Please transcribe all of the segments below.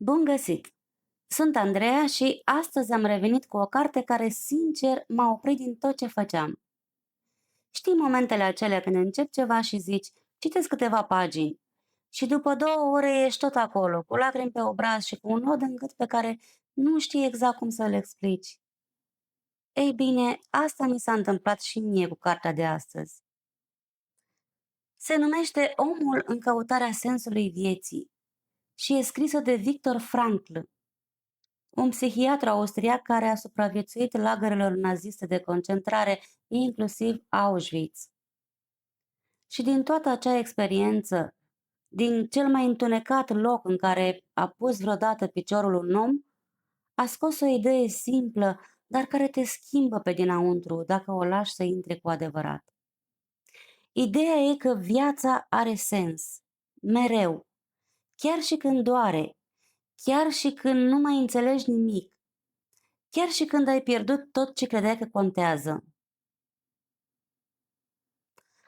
Bun găsit! Sunt Andreea și astăzi am revenit cu o carte care, sincer, m-a oprit din tot ce făceam. Știi momentele acelea când începi ceva și zici, citesc câteva pagini și după 2 ore ești tot acolo, cu lacrimi pe obraz și cu un nod în gât pe care nu știi exact cum să-l explici. Ei bine, asta mi s-a întâmplat și mie cu cartea de astăzi. Se numește Omul în căutarea sensului vieții și e scrisă de Viktor Frankl, un psihiatru austriac care a supraviețuit lagărelor naziste de concentrare, inclusiv Auschwitz. Și din toată acea experiență, din cel mai întunecat loc în care a pus vreodată piciorul un om, a scos o idee simplă, dar care te schimbă pe dinăuntru dacă o lași să intre cu adevărat. Ideea e că viața are sens, mereu, chiar și când doare, chiar și când nu mai înțelegi nimic, chiar și când ai pierdut tot ce credeai că contează.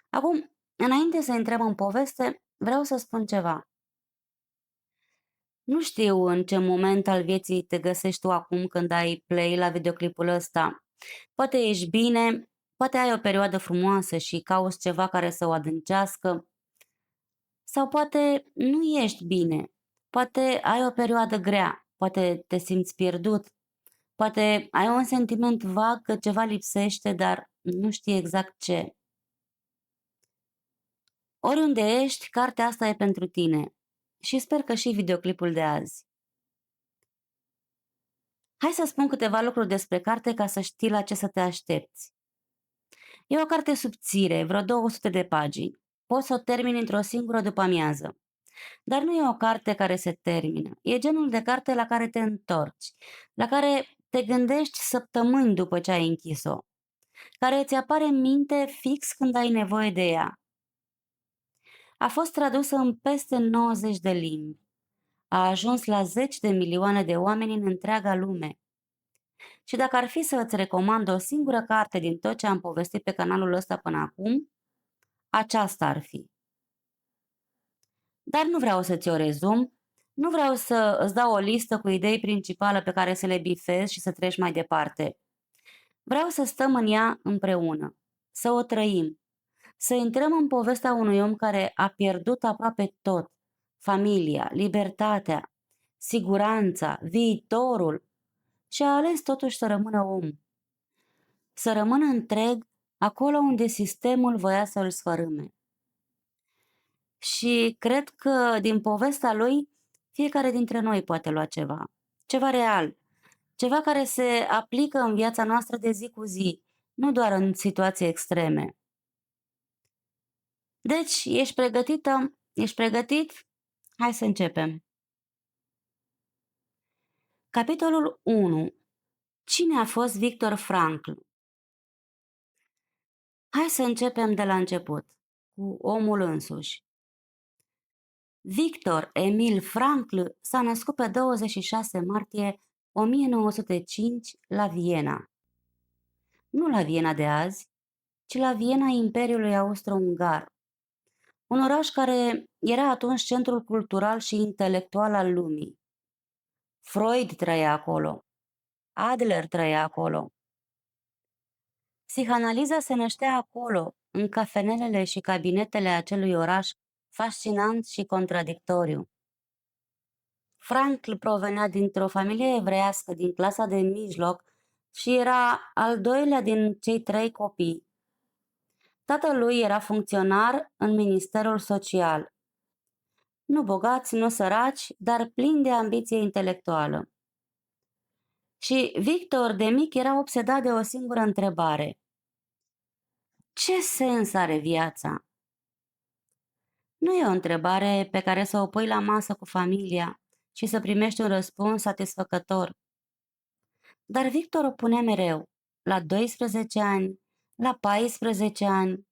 Acum, înainte să intrăm în poveste, vreau să spun ceva. Nu știu în ce moment al vieții te găsești tu acum când ai play la videoclipul ăsta. Poate ești bine, poate ai o perioadă frumoasă și cauți ceva care să o adâncească, sau poate nu ești bine, poate ai o perioadă grea, poate te simți pierdut, poate ai un sentiment vag că ceva lipsește, dar nu știi exact ce. Oriunde ești, cartea asta e pentru tine și sper că și videoclipul de azi. Hai să spun câteva lucruri despre carte ca să știi la ce să te aștepți. E o carte subțire, vreo 200 de pagini. Poți să o termini într-o singură după-amiază. Dar nu e o carte care se termină. E genul de carte la care te întorci, la care te gândești săptămâni după ce ai închis-o, care îți apare în minte fix când ai nevoie de ea. A fost tradusă în peste 90 de limbi. A ajuns la 10 de milioane de oameni în întreaga lume. Și dacă ar fi să îți recomand o singură carte din tot ce am povestit pe canalul ăsta până acum, aceasta ar fi. Dar nu vreau să ți-o rezum, nu vreau să îți dau o listă cu idei principale pe care să le bifezi și să treci mai departe. Vreau să stăm în ea împreună, să o trăim, să intrăm în povestea unui om care a pierdut aproape tot, familia, libertatea, siguranța, viitorul, și a ales totuși să rămână om. Să rămână întreg acolo unde sistemul voia să îl sfărâme. Și cred că din povestea lui fiecare dintre noi poate lua ceva. Ceva real. Ceva care se aplică în viața noastră de zi cu zi, nu doar în situații extreme. Deci, ești pregătită? Ești pregătit? Hai să începem. Capitolul 1. Cine a fost Viktor Frankl? Hai să începem de la început, cu omul însuși. Victor Emil Frankl s-a născut pe 26 martie 1905 la Viena. Nu la Viena de azi, ci la Viena Imperiului Austro-Ungar, un oraș care era atunci centrul cultural și intelectual al lumii. Freud trăia acolo, Adler trăia acolo. Psihanaliza se năștea acolo, în cafenelele și cabinetele acelui oraș fascinant și contradictoriu. Frankl provenea dintr-o familie evreiască din clasa de mijloc și era al doilea din cei 3 copii. Tatălui era funcționar în Ministerul Social. Nu bogați, nu săraci, dar plini de ambiție intelectuală. Și Victor de mic era obsedat de o singură întrebare. Ce sens are viața? Nu e o întrebare pe care să o pui la masă cu familia și să primești un răspuns satisfăcător. Dar Victor o punea mereu, la 12 ani, la 14 ani,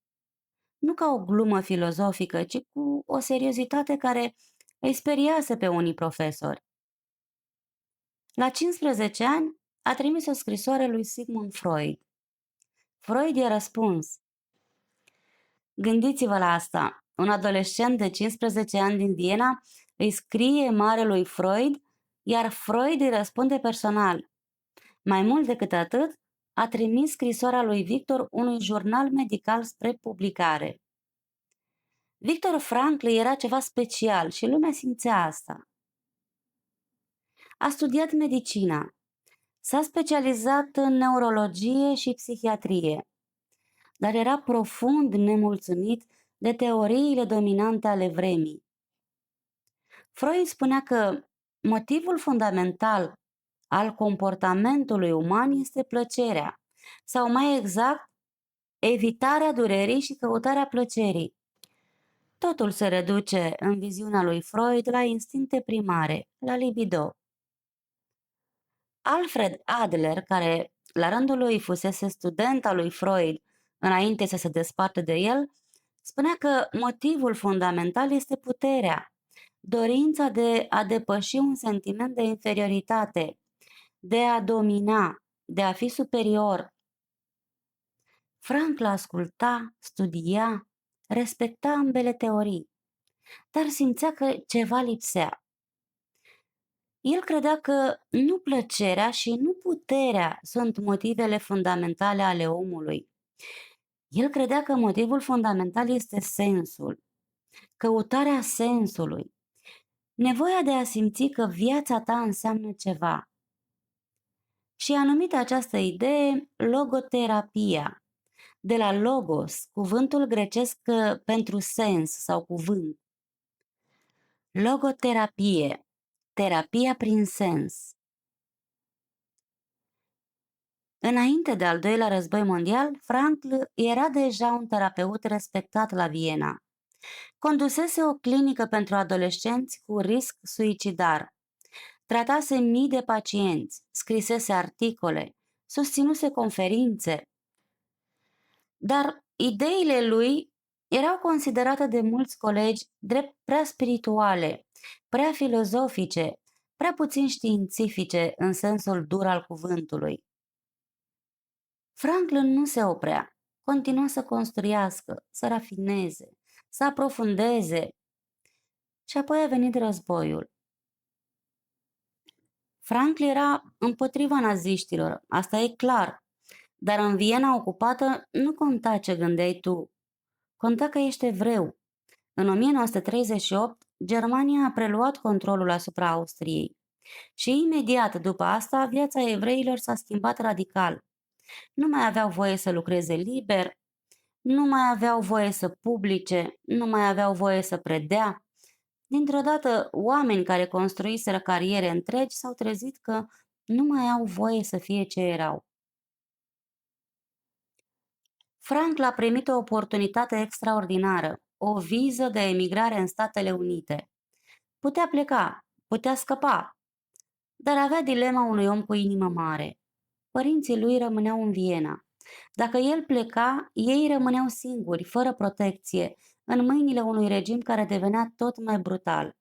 nu ca o glumă filozofică, ci cu o seriozitate care îi speriase pe unii profesori. La 15 ani a trimis o scrisoare lui Sigmund Freud. Freud i-a răspuns. Gândiți-vă la asta, un adolescent de 15 ani din Viena îi scrie marelui Freud iar Freud îi răspunde personal. Mai mult decât atât, a trimis scrisoarea lui Victor unui jurnal medical spre publicare. Victor Frankl era ceva special și lumea simțea asta. A studiat medicina. S-a specializat în neurologie și psihiatrie, dar era profund nemulțumit de teoriile dominante ale vremii. Freud spunea că motivul fundamental al comportamentului uman este plăcerea, sau mai exact, evitarea durerii și căutarea plăcerii. Totul se reduce, în viziunea lui Freud, la instincte primare, la libido. Alfred Adler, care la rândul lui fusese student al lui Freud înainte să se desparte de el, spunea că motivul fundamental este puterea, dorința de a depăși un sentiment de inferioritate, de a domina, de a fi superior. Frankl asculta, studia, respecta ambele teorii, dar simțea că ceva lipsea. El credea că nu plăcerea și nu puterea sunt motivele fundamentale ale omului. El credea că motivul fundamental este sensul, căutarea sensului, nevoia de a simți că viața ta înseamnă ceva. Și a numit această idee logoterapia, de la logos, cuvântul grecesc pentru sens sau cuvânt. Logoterapie, terapia prin sens. Înainte de al doilea război mondial, Frankl era deja un terapeut respectat la Viena. Condusese o clinică pentru adolescenți cu risc suicidar. Tratase mii de pacienți, scrisese articole, susținuse conferințe. Dar ideile lui erau considerate de mulți colegi drept prea spirituale, prea filozofice, prea puțin științifice în sensul dur al cuvântului. Franklin nu se oprea, continua să construiască, să rafineze, să aprofundeze. Și apoi a venit războiul. Frankl era împotriva naziștilor, asta e clar, dar în Viena ocupată nu conta ce gândeai tu, conta că ești evreu. În 1938, Germania a preluat controlul asupra Austriei și imediat după asta viața evreilor s-a schimbat radical. Nu mai aveau voie să lucreze liber, nu mai aveau voie să publice, nu mai aveau voie să predea. Dintr-o dată, oameni care construiseră cariere întregi s-au trezit că nu mai au voie să fie ce erau. Frankl a primit o oportunitate extraordinară, o viză de emigrare în Statele Unite. Putea pleca, putea scăpa, dar avea dilema unui om cu inimă mare. Părinții lui rămâneau în Viena. Dacă el pleca, ei rămâneau singuri, fără protecție, în mâinile unui regim care devenea tot mai brutal.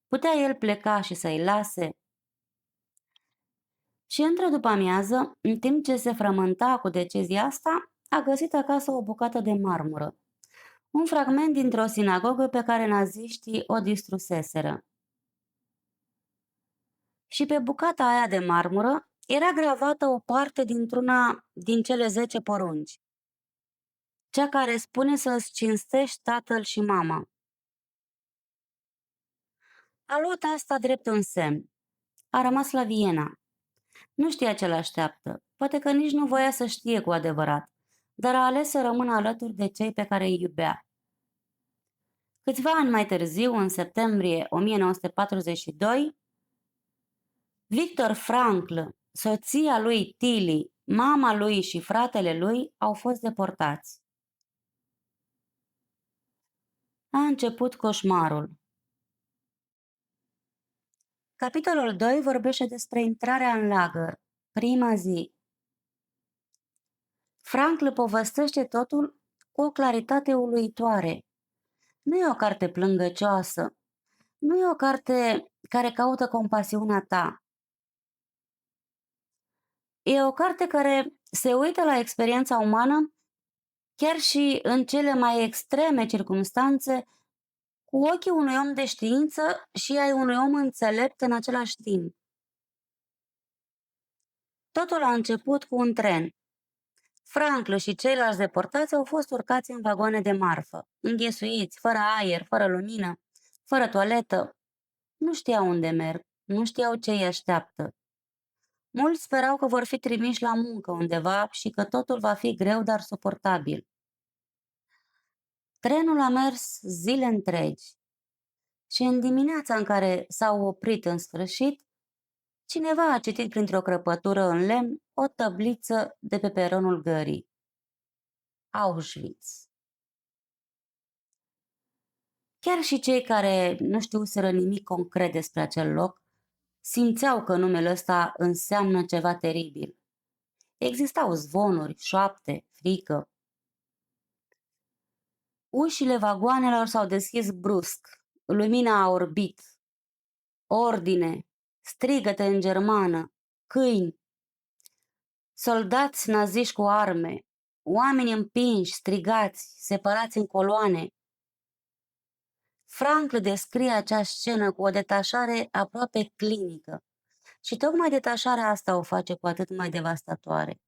Putea el pleca și să-i lase? Și într-o după-amiază, în timp ce se frământa cu decizia asta, a găsit acasă o bucată de marmură, un fragment dintr-o sinagogă pe care naziștii o distruseseră. Și pe bucata aia de marmură era gravată o parte dintr-una din cele 10 porunci, cea care spune să-ți cinstești tatăl și mama. A luat asta drept un semn. A rămas la Viena. Nu știa ce l-așteaptă, poate că nici nu voia să știe cu adevărat, dar a ales să rămână alături de cei pe care îi iubea. Câțiva ani mai târziu, în septembrie 1942, Victor Frankl, soția lui Tilly, mama lui și fratele lui au fost deportați. A început coșmarul. Capitolul 2 vorbește despre intrarea în lagăr, prima zi. Frankl povestește totul cu o claritate uluitoare. Nu e o carte plângăcioasă, nu e o carte care caută compasiunea ta. E o carte care se uită la experiența umană, chiar și în cele mai extreme circumstanțe, cu ochii unui om de știință și ai unui om înțelept în același timp. Totul a început cu un tren. Franklin și ceilalți deportați au fost urcați în vagoane de marfă, înghesuiți, fără aer, fără lumină, fără toaletă. Nu știau unde merg, nu știau ce îi așteaptă. Mulți sperau că vor fi trimiși la muncă undeva și că totul va fi greu, dar suportabil. Trenul a mers zile întregi și în dimineața în care s-au oprit în sfârșit, cineva a citit printr-o crăpătură în lemn o tabliță de pe peronul gării. Auschwitz. Chiar și cei care nu știuseră nimic concret despre acel loc simțeau că numele ăsta înseamnă ceva teribil. Existau zvonuri, șoapte, frică. Ușile vagoanelor s-au deschis brusc, lumina a orbit. Ordine, strigăte în germană, câini, soldați naziști cu arme, oameni împinși, strigați, separați în coloane. Frankl descrie acea scenă cu o detașare aproape clinică și tocmai detașarea asta o face cu atât mai devastatoare.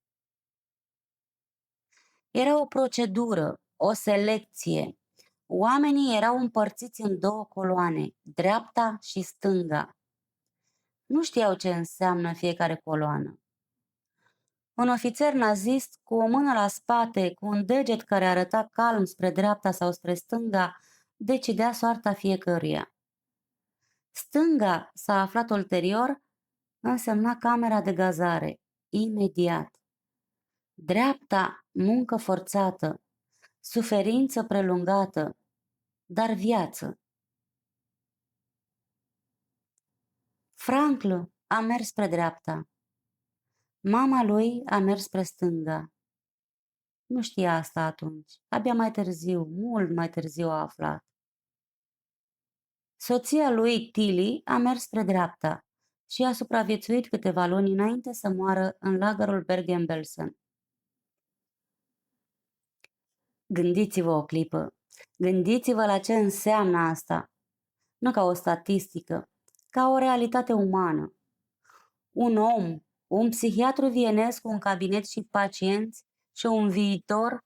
Era o procedură, o selecție. Oamenii erau împărțiți în două coloane, dreapta și stânga. Nu știau ce înseamnă fiecare coloană. Un ofițer nazist, cu o mână la spate, cu un deget care arăta calm spre dreapta sau spre stânga, decidea soarta fiecăruia. Stânga, s-a aflat ulterior, însemna camera de gazare, imediat. Dreapta, muncă forțată, suferință prelungată, dar viață. Frankl a mers spre dreapta. Mama lui a mers spre stânga. Nu știa asta atunci. Abia mai târziu, mult mai târziu a aflat. Soția lui, Tilly, a mers spre dreapta și a supraviețuit câteva luni înainte să moară în lagărul Bergen-Belsen. Gândiți-vă o clipă. Gândiți-vă la ce înseamnă asta. Nu ca o statistică, ca o realitate umană. Un om, un psihiatru vienez cu un cabinet și pacienți și un viitor,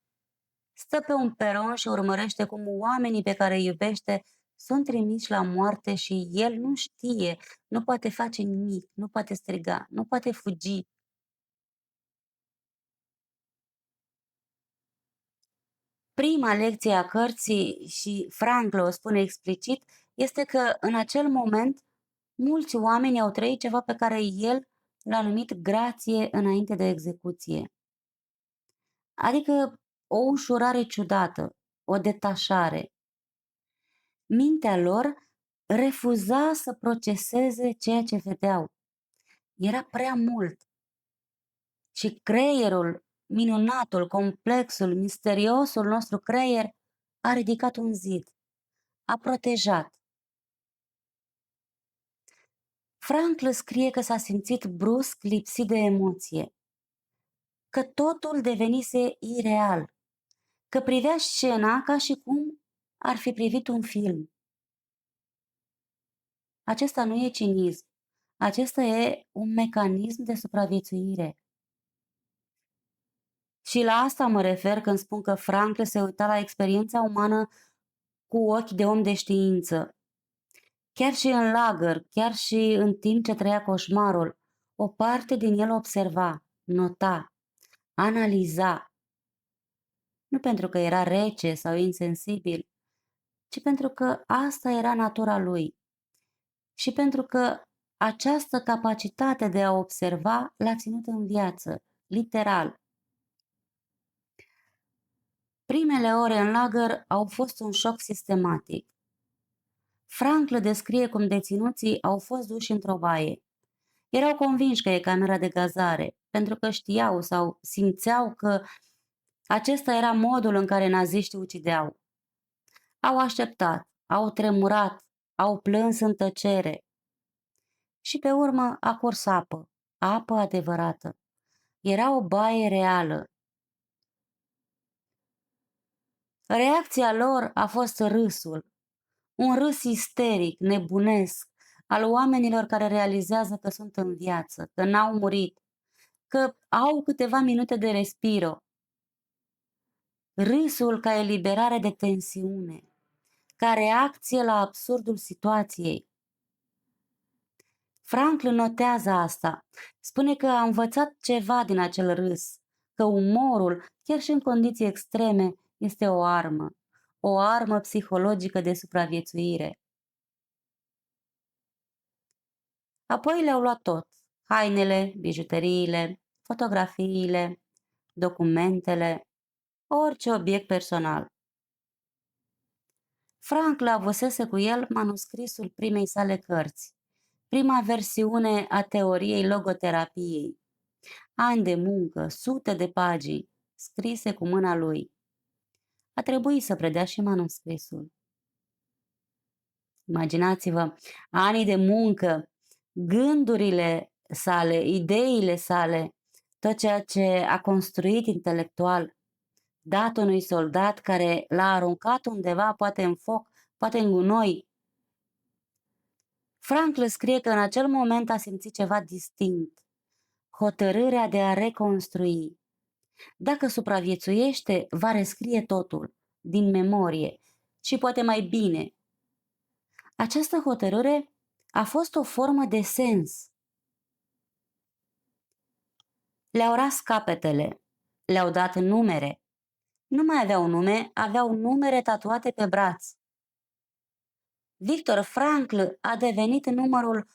stă pe un peron și urmărește cum oamenii pe care îi iubește sunt trimiși la moarte și el nu știe, nu poate face nimic, nu poate striga, nu poate fugi. Prima lecție a cărții, și Frankl o spune explicit, este că în acel moment mulți oameni au trăit ceva pe care el l-a numit grație înainte de execuție. Adică o ușurare ciudată, o detașare. Mintea lor refuza să proceseze ceea ce vedeau. Era prea mult. Și creierul, minunatul, complexul, misteriosul nostru creier, a ridicat un zid. A protejat. Frankl scrie că s-a simțit brusc lipsit de emoție, că totul devenise ireal, că privea scena ca și cum ar fi privit un film. Acesta nu e cinism, acesta e un mecanism de supraviețuire. Și la asta mă refer când spun că Frankl se uita la experiența umană cu ochi de om de știință. Chiar și în lagăr, chiar și în timp ce trăia coșmarul, o parte din el observa, nota, analiza. Nu pentru că era rece sau insensibil, ci pentru că asta era natura lui. Și pentru că această capacitate de a observa l-a ținut în viață, literal. Primele ore în lagăr au fost un șoc sistematic. Frankl descrie cum deținuții au fost duși într-o baie. Erau convinși că e camera de gazare, pentru că știau sau simțeau că acesta era modul în care naziștii ucideau. Au așteptat, au tremurat, au plâns în tăcere. Și pe urmă a curs apă, apă adevărată. Era o baie reală. Reacția lor a fost râsul, un râs isteric, nebunesc, al oamenilor care realizează că sunt în viață, că n-au murit, că au câteva minute de respiro. Râsul ca eliberare de tensiune, ca reacție la absurdul situației. Frankl notează asta. Spune că a învățat ceva din acel râs, că umorul, chiar și în condiții extreme, este o armă psihologică de supraviețuire. Apoi le-au luat tot, hainele, bijuteriile, fotografiile, documentele, orice obiect personal. Frankl avusese cu el manuscrisul primei sale cărți, prima versiune a teoriei logoterapiei. Ani de muncă, sute de pagini, scrise cu mâna lui. A trebuit să predea și manuscrisul. Imaginați-vă, anii de muncă, gândurile sale, ideile sale, tot ceea ce a construit intelectual, dat unui soldat care l-a aruncat undeva, poate în foc, poate în gunoi. Frankl scrie că în acel moment a simțit ceva distinct, hotărârea de a reconstrui. Dacă supraviețuiește, va rescrie totul, din memorie, și poate mai bine. Această hotărâre a fost o formă de sens. Le-au ras capetele, le-au dat numere. Nu mai aveau nume, aveau numere tatuate pe braț. Victor Frankl a devenit numărul 119.104.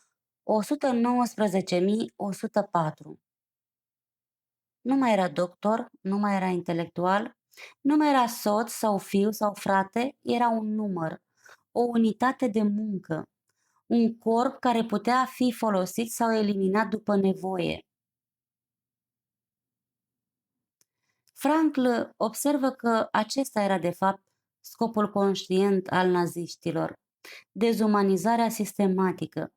Nu mai era doctor, nu mai era intelectual, nu mai era soț sau fiu sau frate, era un număr, o unitate de muncă, un corp care putea fi folosit sau eliminat după nevoie. Frankl observă că acesta era de fapt scopul conștient al naziștilor, dezumanizarea sistematică.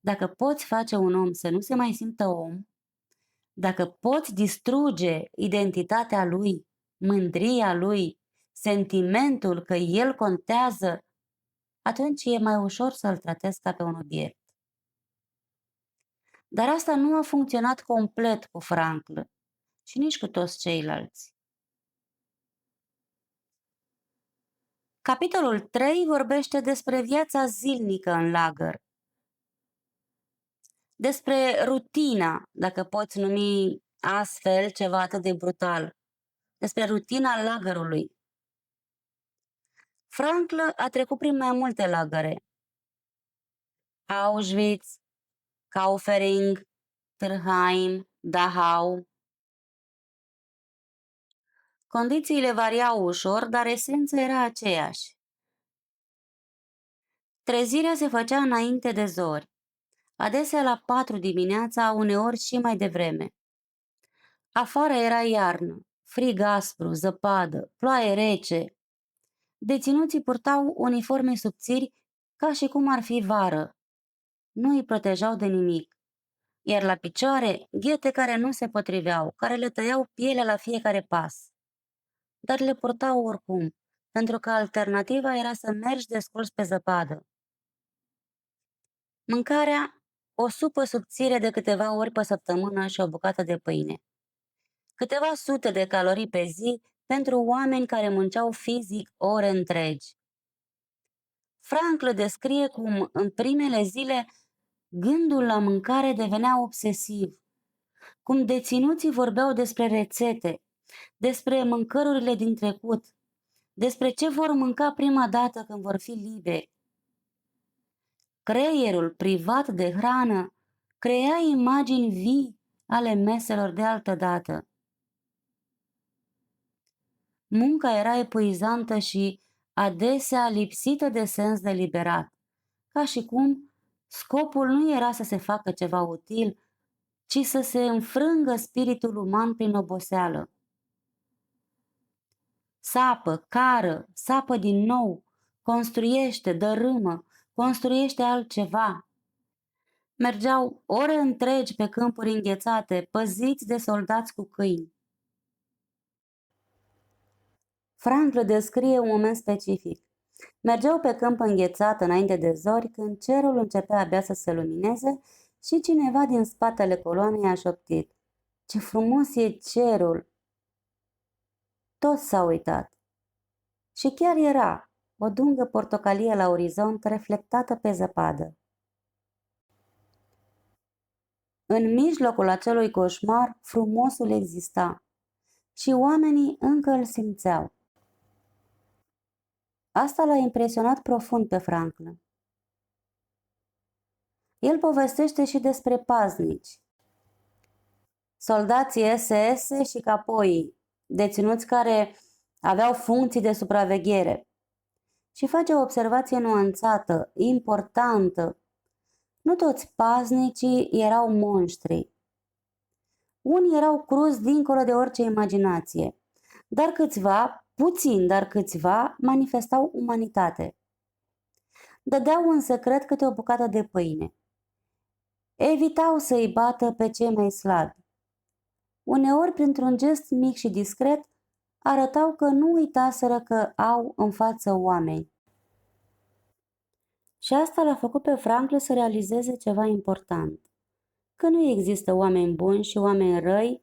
Dacă poți face un om să nu se mai simtă om, dacă poți distruge identitatea lui, mândria lui, sentimentul că el contează, atunci e mai ușor să-l tratezi ca pe un obiect. Dar asta nu a funcționat complet cu Frankl și nici cu toți ceilalți. Capitolul 3 vorbește despre viața zilnică în lagăr, despre rutina, dacă poți numi astfel ceva atât de brutal, despre rutina lagărului. Frankl a trecut prin mai multe lagăre: Auschwitz, Kaufering, Târheim, Dachau. Condițiile variau ușor, dar esența era aceeași. Trezirea se făcea înainte de zori, adesea la 4 dimineața, uneori și mai devreme. Afară era iarnă, frig aspru, zăpadă, ploaie rece. Deținuții purtau uniforme subțiri ca și cum ar fi vară. Nu îi protejau de nimic. Iar la picioare, ghete care nu se potriveau, care le tăiau pielea la fiecare pas. Dar le purtau oricum, pentru că alternativa era să mergi descalț pe zăpadă. Mâncarea, o supă subțire de câteva ori pe săptămână și o bucată de pâine. Câteva sute de calorii pe zi pentru oameni care munceau fizic ore întregi. Frankl descrie cum, în primele zile, gândul la mâncare devenea obsesiv, cum deținuții vorbeau despre rețete, despre mâncărurile din trecut, despre ce vor mânca prima dată când vor fi liberi. Creierul, privat de hrană, crea imagini vii ale meselor de altădată. Munca era epuizantă și adesea lipsită de sens deliberat, ca și cum scopul nu era să se facă ceva util, ci să se înfrângă spiritul uman prin oboseală. Sapă, cară, sapă din nou, construiește, dărâmă, construiește altceva. Mergeau ore întregi pe câmpuri înghețate, păziți de soldați cu câini. Frankl descrie un moment specific. Mergeau pe câmp înghețat înainte de zori, când cerul începea abia să se lumineze și cineva din spatele coloanei a șoptit: „Ce frumos e cerul!” Toți s-au uitat. Și chiar era o dungă portocalie la orizont, reflectată pe zăpadă. În mijlocul acelui coșmar, frumosul exista și oamenii încă îl simțeau. Asta l-a impresionat profund pe Franklin. El povestește și despre paznici, soldații SS și capoii, deținuți care aveau funcții de supraveghere, și face o observație nuanțată, importantă. Nu toți paznicii erau monștri. Unii erau cruzi dincolo de orice imaginație, dar câțiva, puțini, dar câțiva, manifestau umanitate. Dădeau în secret câte o bucată de pâine. Evitau să-i bată pe cei mai slabi. Uneori, printr-un gest mic și discret, arătau că nu uitaseră că au în față oameni. Și asta l-a făcut pe Franklin să realizeze ceva important: că nu există oameni buni și oameni răi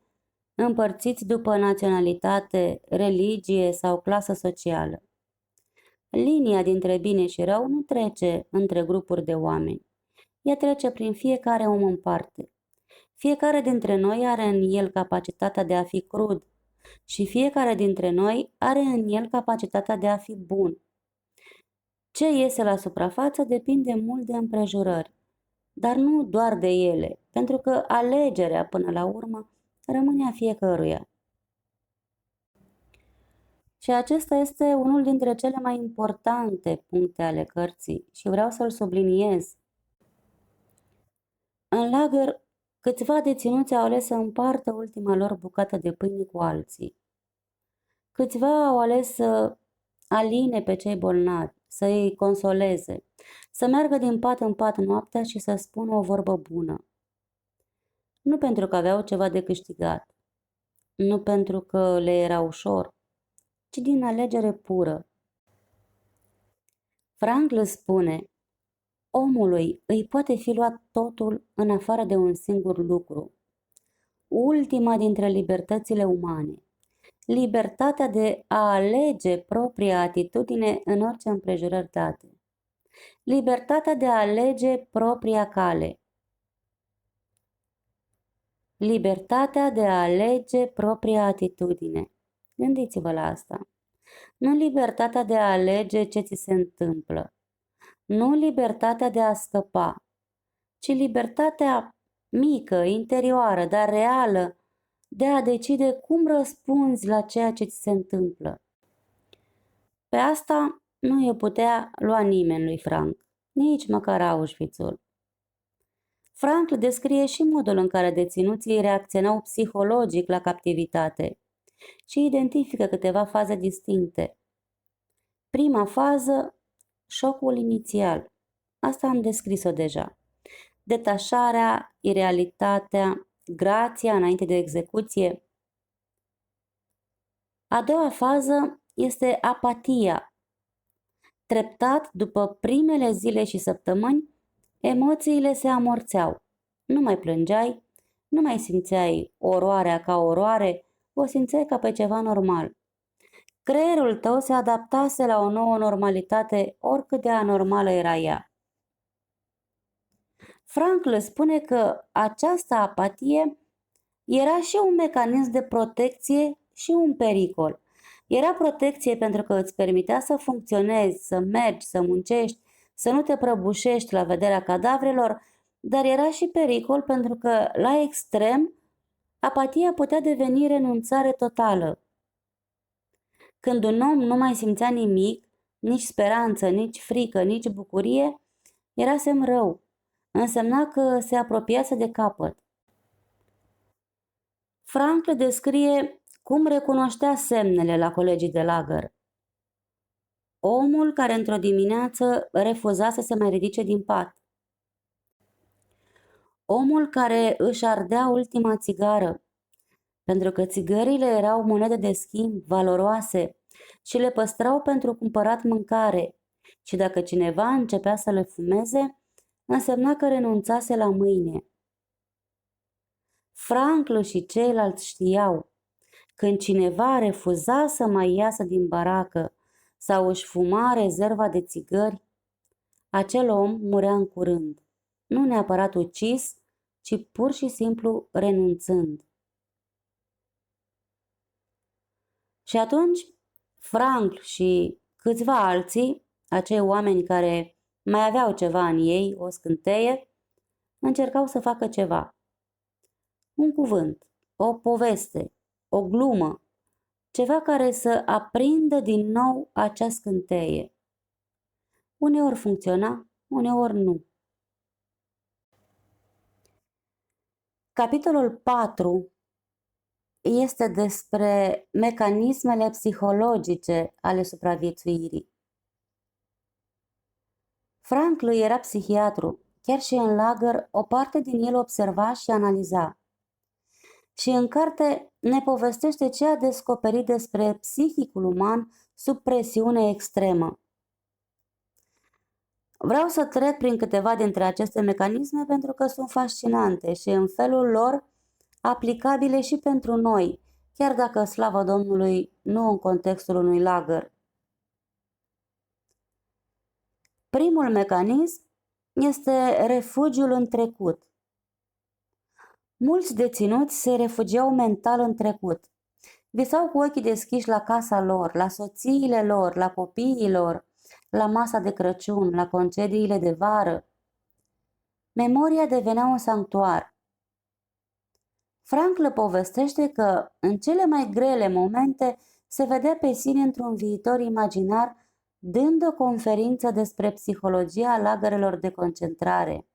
împărțiți după naționalitate, religie sau clasă socială. Linia dintre bine și rău nu trece între grupuri de oameni. Ea trece prin fiecare om în parte. Fiecare dintre noi are în el capacitatea de a fi crud și fiecare dintre noi are în el capacitatea de a fi bun. Ce iese la suprafață depinde mult de împrejurări, dar nu doar de ele, pentru că alegerea, până la urmă, rămâne a fiecăruia. Și acesta este unul dintre cele mai importante puncte ale cărții și vreau să-l subliniez. În lagăr, câțiva deținuți au ales să împartă ultima lor bucată de pâine cu alții. Câțiva au ales să aline pe cei bolnavi, să îi consoleze, să meargă din pat în pat noaptea și să spună o vorbă bună. Nu pentru că aveau ceva de câștigat, nu pentru că le era ușor, ci din alegere pură. Franklin spune: omului îi poate fi luat totul în afară de un singur lucru, ultima dintre libertățile umane, libertatea de a alege propria atitudine în orice împrejurări date, libertatea de a alege propria cale, libertatea de a alege propria atitudine. Gândiți-vă la asta. Nu libertatea de a alege ce ți se întâmplă, nu libertatea de a scăpa, ci libertatea mică, interioară, dar reală, de a decide cum răspunzi la ceea ce ți se întâmplă. Pe asta nu e putea lua nimeni lui Frank, nici măcar Auschwitzul. Frank descrie și modul în care deținuții reacționau psihologic la captivitate și identifică câteva faze distincte. Prima fază, șocul inițial. Asta am descris-o deja. Detașarea, irealitatea, grația înainte de execuție. A doua fază este apatia. Treptat, după primele zile și săptămâni, emoțiile se amorțeau. Nu mai plângeai, nu mai simțeai oroarea ca oroare, o simțeai ca pe ceva normal. Creierul tău se adaptase la o nouă normalitate, oricât de anormală era ea. Frankl spune că această apatie era și un mecanism de protecție și un pericol. Era protecție pentru că îți permitea să funcționezi, să mergi, să muncești, să nu te prăbușești la vederea cadavrelor, dar era și pericol pentru că, la extrem, apatia putea deveni renunțare totală. Când un om nu mai simțea nimic, nici speranță, nici frică, nici bucurie, era semn rău. Însemna că se apropiase de capăt. Frank le descrie cum recunoștea semnele la colegii de lagăr. Omul care într-o dimineață refuza să se mai ridice din pat. Omul care își ardea ultima țigară, pentru că țigările erau monede de schimb valoroase și le păstrau pentru cumpărat mâncare, Și dacă cineva începea să le fumeze, însemna că renunțase la mâine. Frankl și ceilalți știau, când cineva refuza să mai iasă din baracă sau își fuma rezerva de țigări, acel om murea în curând, nu neapărat ucis, ci pur și simplu renunțând. Și atunci Frankl și câțiva alții, acei oameni care mai aveau ceva în ei, o scânteie, încercau să facă ceva. Un cuvânt, o poveste, o glumă, ceva care să aprindă din nou acea scânteie. Uneori funcționa, uneori nu. Capitolul 4 este despre mecanismele psihologice ale supraviețuirii. Frankl era psihiatru, chiar și în lagăr o parte din el observa și analiza. Și în carte ne povestește ce a descoperit despre psihicul uman sub presiune extremă. Vreau să trec prin câteva dintre aceste mecanisme pentru că sunt fascinante și în felul lor aplicabile și pentru noi, chiar dacă, slavă Domnului, nu în contextul unui lagăr. Primul mecanism este refugiul în trecut. Mulți deținuți se refugiau mental în trecut. Visau cu ochii deschiși la casa lor, la soțiile lor, la copiii lor, la masa de Crăciun, la concediile de vară. Memoria devenea un sanctuar. Frankl povestește că, în cele mai grele momente, se vedea pe sine într-un viitor imaginar, dând o conferință despre psihologia lagărelor de concentrare.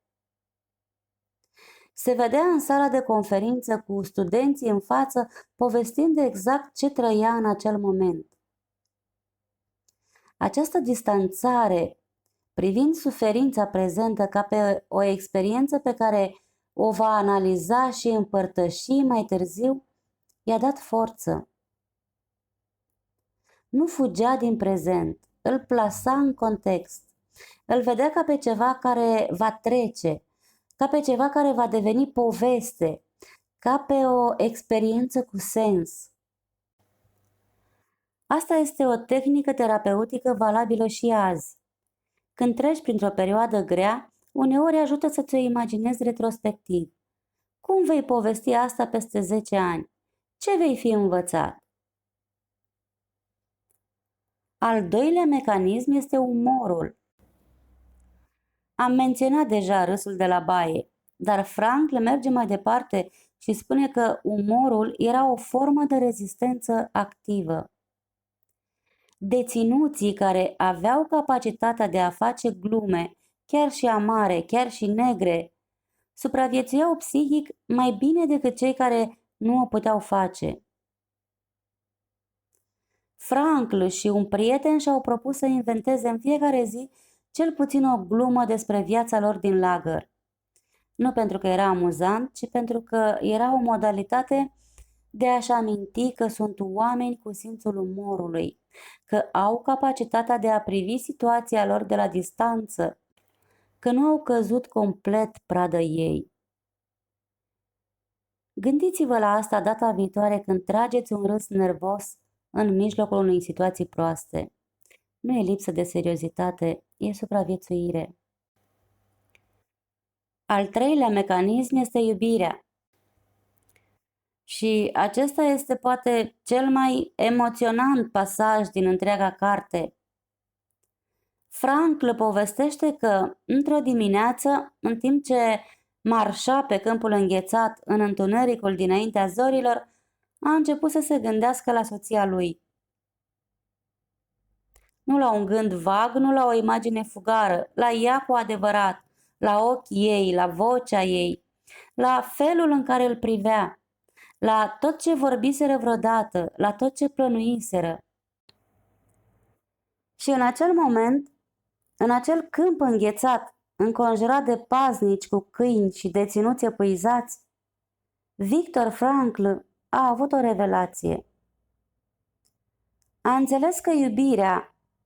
Se vedea în sala de conferință cu studenții în față, povestind exact ce trăia în acel moment. Această distanțare, privind suferința prezentă ca pe o experiență pe care o va analiza și împărtăși mai târziu, i-a dat forță. Nu fugea din prezent, îl plasa în context, îl vedea ca pe ceva care va trece, ca pe ceva care va deveni poveste, ca pe o experiență cu sens. Asta este o tehnică terapeutică valabilă și azi. Când treci printr-o perioadă grea, uneori ajută să ți-o imaginezi retrospectiv. Cum vei povesti asta peste 10 ani? Ce vei fi învățat? Al doilea mecanism este umorul. Am menționat deja râsul de la baie, dar Frankl merge mai departe și spune că umorul era o formă de rezistență activă. Deținuții care aveau capacitatea de a face glume, chiar și amare, chiar și negre, supraviețuiau psihic mai bine decât cei care nu o puteau face. Frankl și un prieten și-au propus să inventeze în fiecare zi cel puțin o glumă despre viața lor din lagăr. Nu pentru că era amuzant, ci pentru că era o modalitate de a-și aminti că sunt oameni cu simțul umorului, că au capacitatea de a privi situația lor de la distanță, că nu au căzut complet pradă ei. Gândiți-vă la asta data viitoare când trageți un râs nervos în mijlocul unei situații proaste. Nu e lipsă de seriozitate, e supraviețuire. Al treilea mecanism este iubirea. Și acesta este poate cel mai emoționant pasaj din întreaga carte. Frankl povestește că, într-o dimineață, în timp ce marșa pe câmpul înghețat în întunericul dinaintea zorilor, a început să se gândească la soția lui. Nu la un gând vag, nu la o imagine fugară, la ea cu adevărat, la ochii ei, la vocea ei, la felul în care îl privea, la tot ce vorbiseră vreodată, la tot ce plănuiseră. Și în acel moment, în acel câmp înghețat, înconjurat de paznici cu câini și deținuți epuizați, Viktor Frankl a avut o revelație. A înțeles că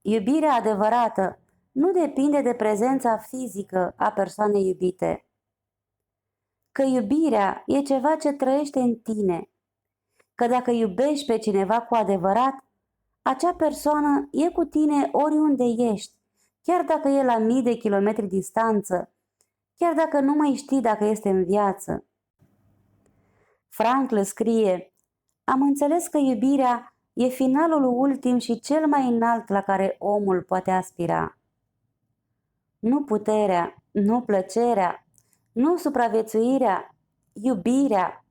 iubirea adevărată, nu depinde de prezența fizică a persoanei iubite. Că iubirea e ceva ce trăiește în tine. Că dacă iubești pe cineva cu adevărat, acea persoană e cu tine oriunde ești, chiar dacă e la mii de kilometri distanță, chiar dacă nu mai știi dacă este în viață. Frankl scrie: am înțeles că iubirea e finalul ultim și cel mai înalt la care omul poate aspira. Nu puterea, nu plăcerea, nu supraviețuirea, iubirea.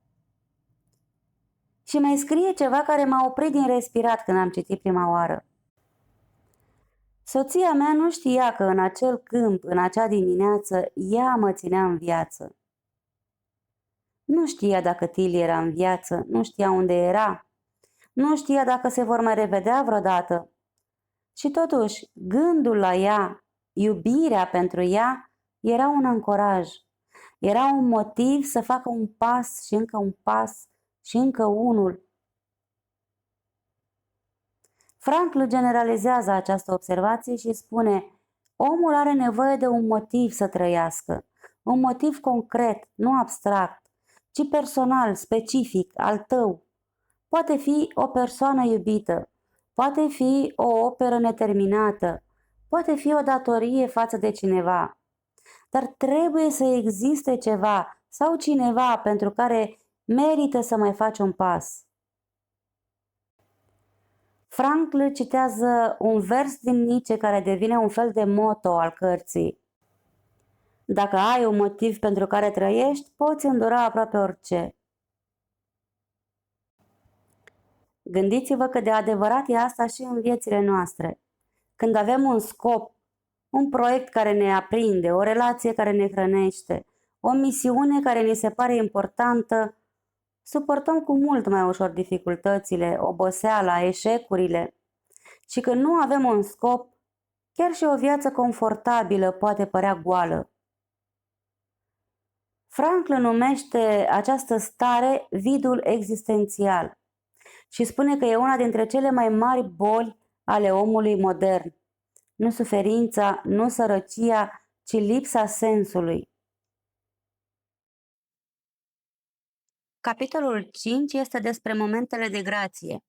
Și mai scrie ceva care m-a oprit din respirat când am citit prima oară. Soția mea nu știa că în acel câmp, în acea dimineață, ea mă ținea în viață. Nu știa dacă Tilly era în viață, nu știa unde era, nu știa dacă se vor mai revedea vreodată. Și totuși, gândul la ea, iubirea pentru ea, era un ancoraj. Era un motiv să facă un pas și încă un pas și încă unul. Frankl generalizează această observație și spune: omul are nevoie de un motiv să trăiască, un motiv concret, nu abstract, ci personal, specific, al tău. Poate fi o persoană iubită, poate fi o operă neterminată, poate fi o datorie față de cineva, dar trebuie să existe ceva sau cineva pentru care merită să mai faci un pas. Frankl citează un vers din Nietzsche care devine un fel de motto al cărții. Dacă ai un motiv pentru care trăiești, poți îndura aproape orice. Gândiți-vă că de adevărat e asta și în viețile noastre. Când avem un scop, un proiect care ne aprinde, o relație care ne hrănește, o misiune care ni se pare importantă, suportăm cu mult mai ușor dificultățile, oboseala, eșecurile. Și când nu avem un scop, chiar și o viață confortabilă poate părea goală. Frankl numește această stare vidul existențial și spune că e una dintre cele mai mari boli ale omului modern. Nu suferința, nu sărăcia, ci lipsa sensului. Capitolul 5 este despre momentele de grație.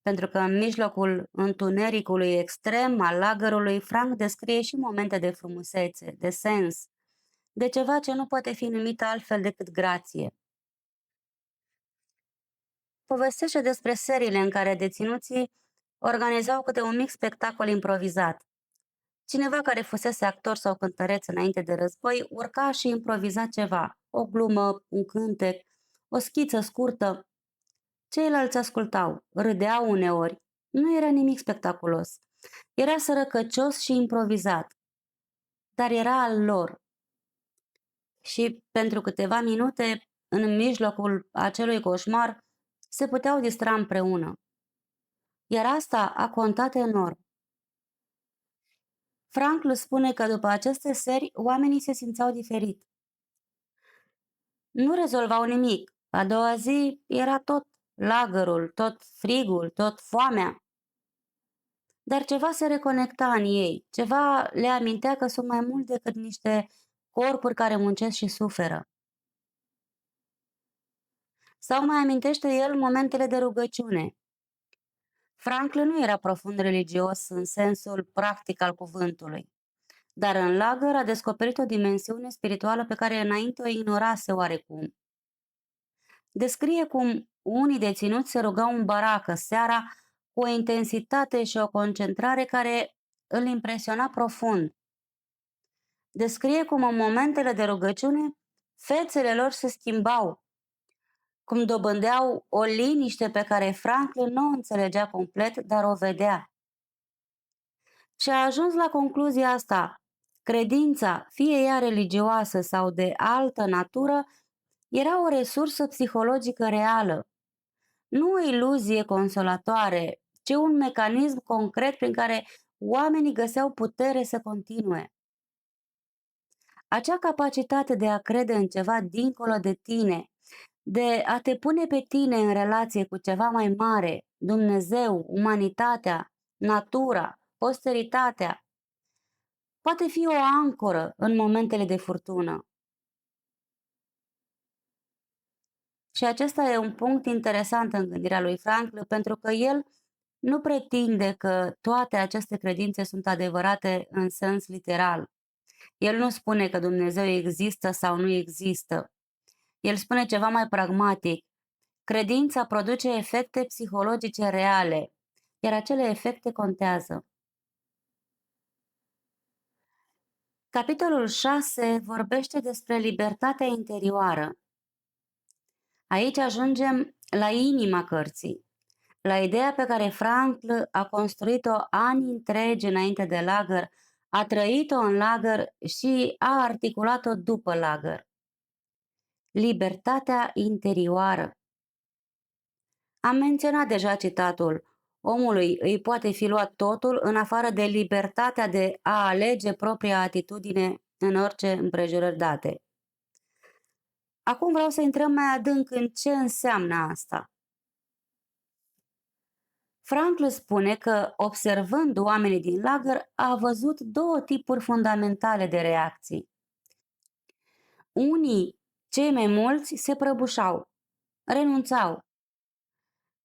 Pentru că în mijlocul întunericului extrem al lagărului, Frank descrie și momente de frumusețe, de sens, de ceva ce nu poate fi numit altfel decât grație. Povestește despre seriile în care deținuții organizau câte un mic spectacol improvizat. Cineva care fusese actor sau cântăreț înainte de război urca și improviza ceva, o glumă, un cântec, o schiță scurtă. Ceilalți ascultau, râdeau uneori. Nu era nimic spectaculos. Era sărăcăcios și improvizat, dar era al lor. Și pentru câteva minute, în mijlocul acelui coșmar, se puteau distra împreună. Iar asta a contat enorm. Frankl spune că după aceste seri, oamenii se simțeau diferit. Nu rezolvau nimic. A doua zi era tot lagărul, tot frigul, tot foamea. Dar ceva se reconecta în ei, ceva le amintea că sunt mai mult decât niște corpuri care muncesc și suferă. Sau mai amintește el momentele de rugăciune. Frankl nu era profund religios în sensul practic al cuvântului, dar în lagăr a descoperit o dimensiune spirituală pe care înainte o ignorase oarecum. Descrie cum unii deținuți se rugau în baracă seara cu o intensitate și o concentrare care îl impresiona profund. Descrie cum în momentele de rugăciune fețele lor se schimbau, cum dobândeau o liniște pe care Frankl nu o înțelegea complet, dar o vedea. Și a ajuns la concluzia asta: credința, fie ea religioasă sau de altă natură, era o resursă psihologică reală, nu o iluzie consolatoare, ci un mecanism concret prin care oamenii găseau putere să continue. Acea capacitate de a crede în ceva dincolo de tine, de a te pune pe tine în relație cu ceva mai mare, Dumnezeu, umanitatea, natura, posteritatea, poate fi o ancoră în momentele de furtună. Și acesta e un punct interesant în gândirea lui Frankl, pentru că el nu pretinde că toate aceste credințe sunt adevărate în sens literal. El nu spune că Dumnezeu există sau nu există. El spune ceva mai pragmatic. Credința produce efecte psihologice reale, iar acele efecte contează. Capitolul 6 vorbește despre libertatea interioară. Aici ajungem la inima cărții, la ideea pe care Frankl a construit-o ani întregi înainte de lagăr, a trăit-o în lagăr și a articulat-o după lagăr. Libertatea interioară. Am menționat deja citatul: omului îi poate fi luat totul în afară de libertatea de a alege propria atitudine în orice împrejurări date. Acum vreau să intrăm mai adânc în ce înseamnă asta. Frankl spune că, observând oamenii din lagăr, a văzut două tipuri fundamentale de reacții. Unii, cei mai mulți, se prăbușau, renunțau,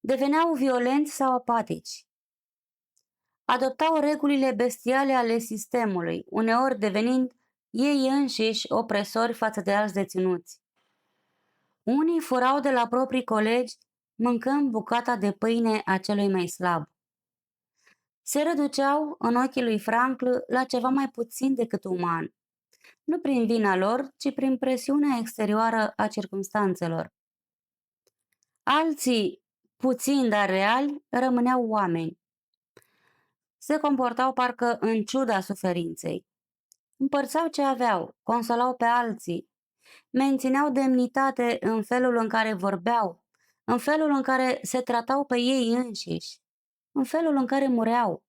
deveneau violenți sau apatici. Adoptau regulile bestiale ale sistemului, uneori devenind ei înșiși opresori față de alți deținuți. Unii furau de la proprii colegi, mâncând bucata de pâine a celui mai slab. Se reduceau, în ochii lui Frankl, la ceva mai puțin decât uman, nu prin vina lor, ci prin presiunea exterioară a circumstanțelor. Alții, puțini dar reali, rămâneau oameni. Se comportau parcă în ciuda suferinței. Împărțeau ce aveau, consolau pe alții, mențineau demnitate în felul în care vorbeau, în felul în care se tratau pe ei înșiși, în felul în care mureau.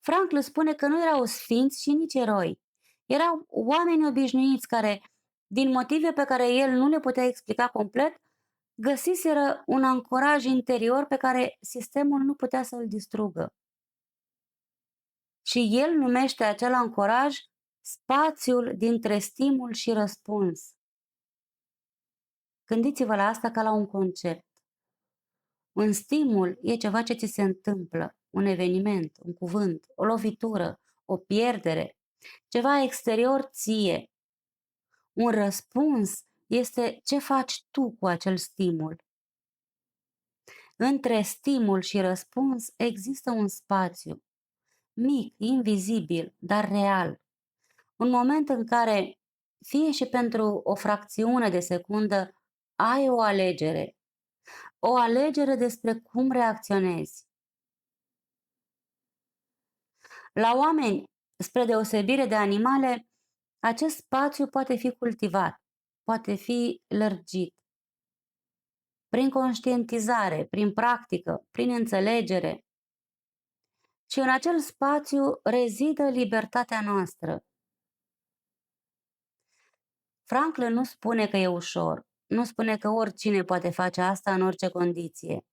Frankl spune că nu erau sfinți și nici eroi. Erau oameni obișnuiți care, din motive pe care el nu le putea explica complet, găsiseră un ancoraj interior pe care sistemul nu putea să-l distrugă. Și el numește acel ancoraj spațiul dintre stimul și răspuns. Gândiți-vă la asta ca la un concept. Un stimul e ceva ce ți se întâmplă, un eveniment, un cuvânt, o lovitură, o pierdere, ceva exterior ție. Un răspuns este ce faci tu cu acel stimul. Între stimul și răspuns există un spațiu, mic, invizibil, dar real. Un moment în care, fie și pentru o fracțiune de secundă, ai o alegere despre cum reacționezi. La oameni, spre deosebire de animale, acest spațiu poate fi cultivat, poate fi lărgit. Prin conștientizare, prin practică, prin înțelegere. Și în acel spațiu rezidă libertatea noastră. Frankl nu spune că e ușor, nu spune că oricine poate face asta în orice condiție.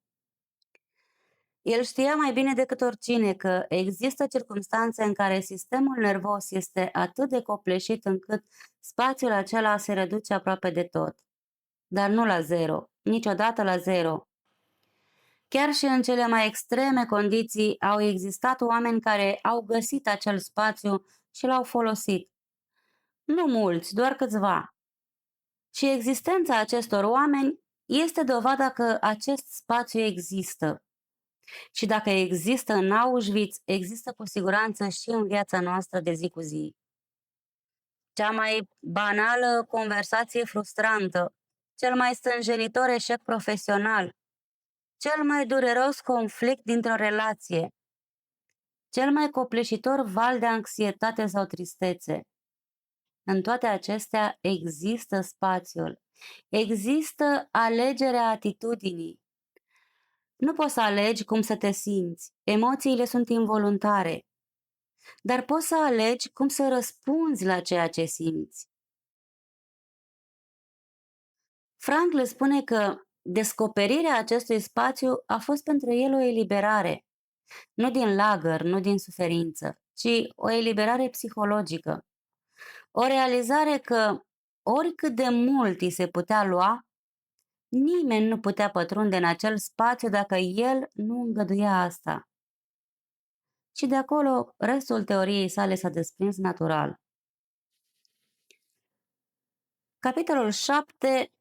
El știa mai bine decât oricine că există circumstanțe în care sistemul nervos este atât de copleșit încât spațiul acela se reduce aproape de tot. Dar nu la zero, niciodată la zero. Chiar și în cele mai extreme condiții au existat oameni care au găsit acel spațiu și l-au folosit. Nu mulți, doar câțiva. Și existența acestor oameni este dovada că acest spațiu există. Și dacă există în Auschwitz, există cu siguranță și în viața noastră de zi cu zi. Cea mai banală conversație frustrantă, cel mai stânjenitor eșec profesional, cel mai dureros conflict dintr-o relație, cel mai copleșitor val de anxietate sau tristețe. În toate acestea există spațiul, există alegerea atitudinii. Nu poți să alegi cum să te simți, emoțiile sunt involuntare, dar poți să alegi cum să răspunzi la ceea ce simți. Frankl spune că descoperirea acestui spațiu a fost pentru el o eliberare, nu din lagăr, nu din suferință, ci o eliberare psihologică. O realizare că oricât de mult îi se putea lua, nimeni nu putea pătrunde în acel spațiu dacă el nu îngăduia asta. Și de acolo restul teoriei sale s-a desprins natural. Capitolul 7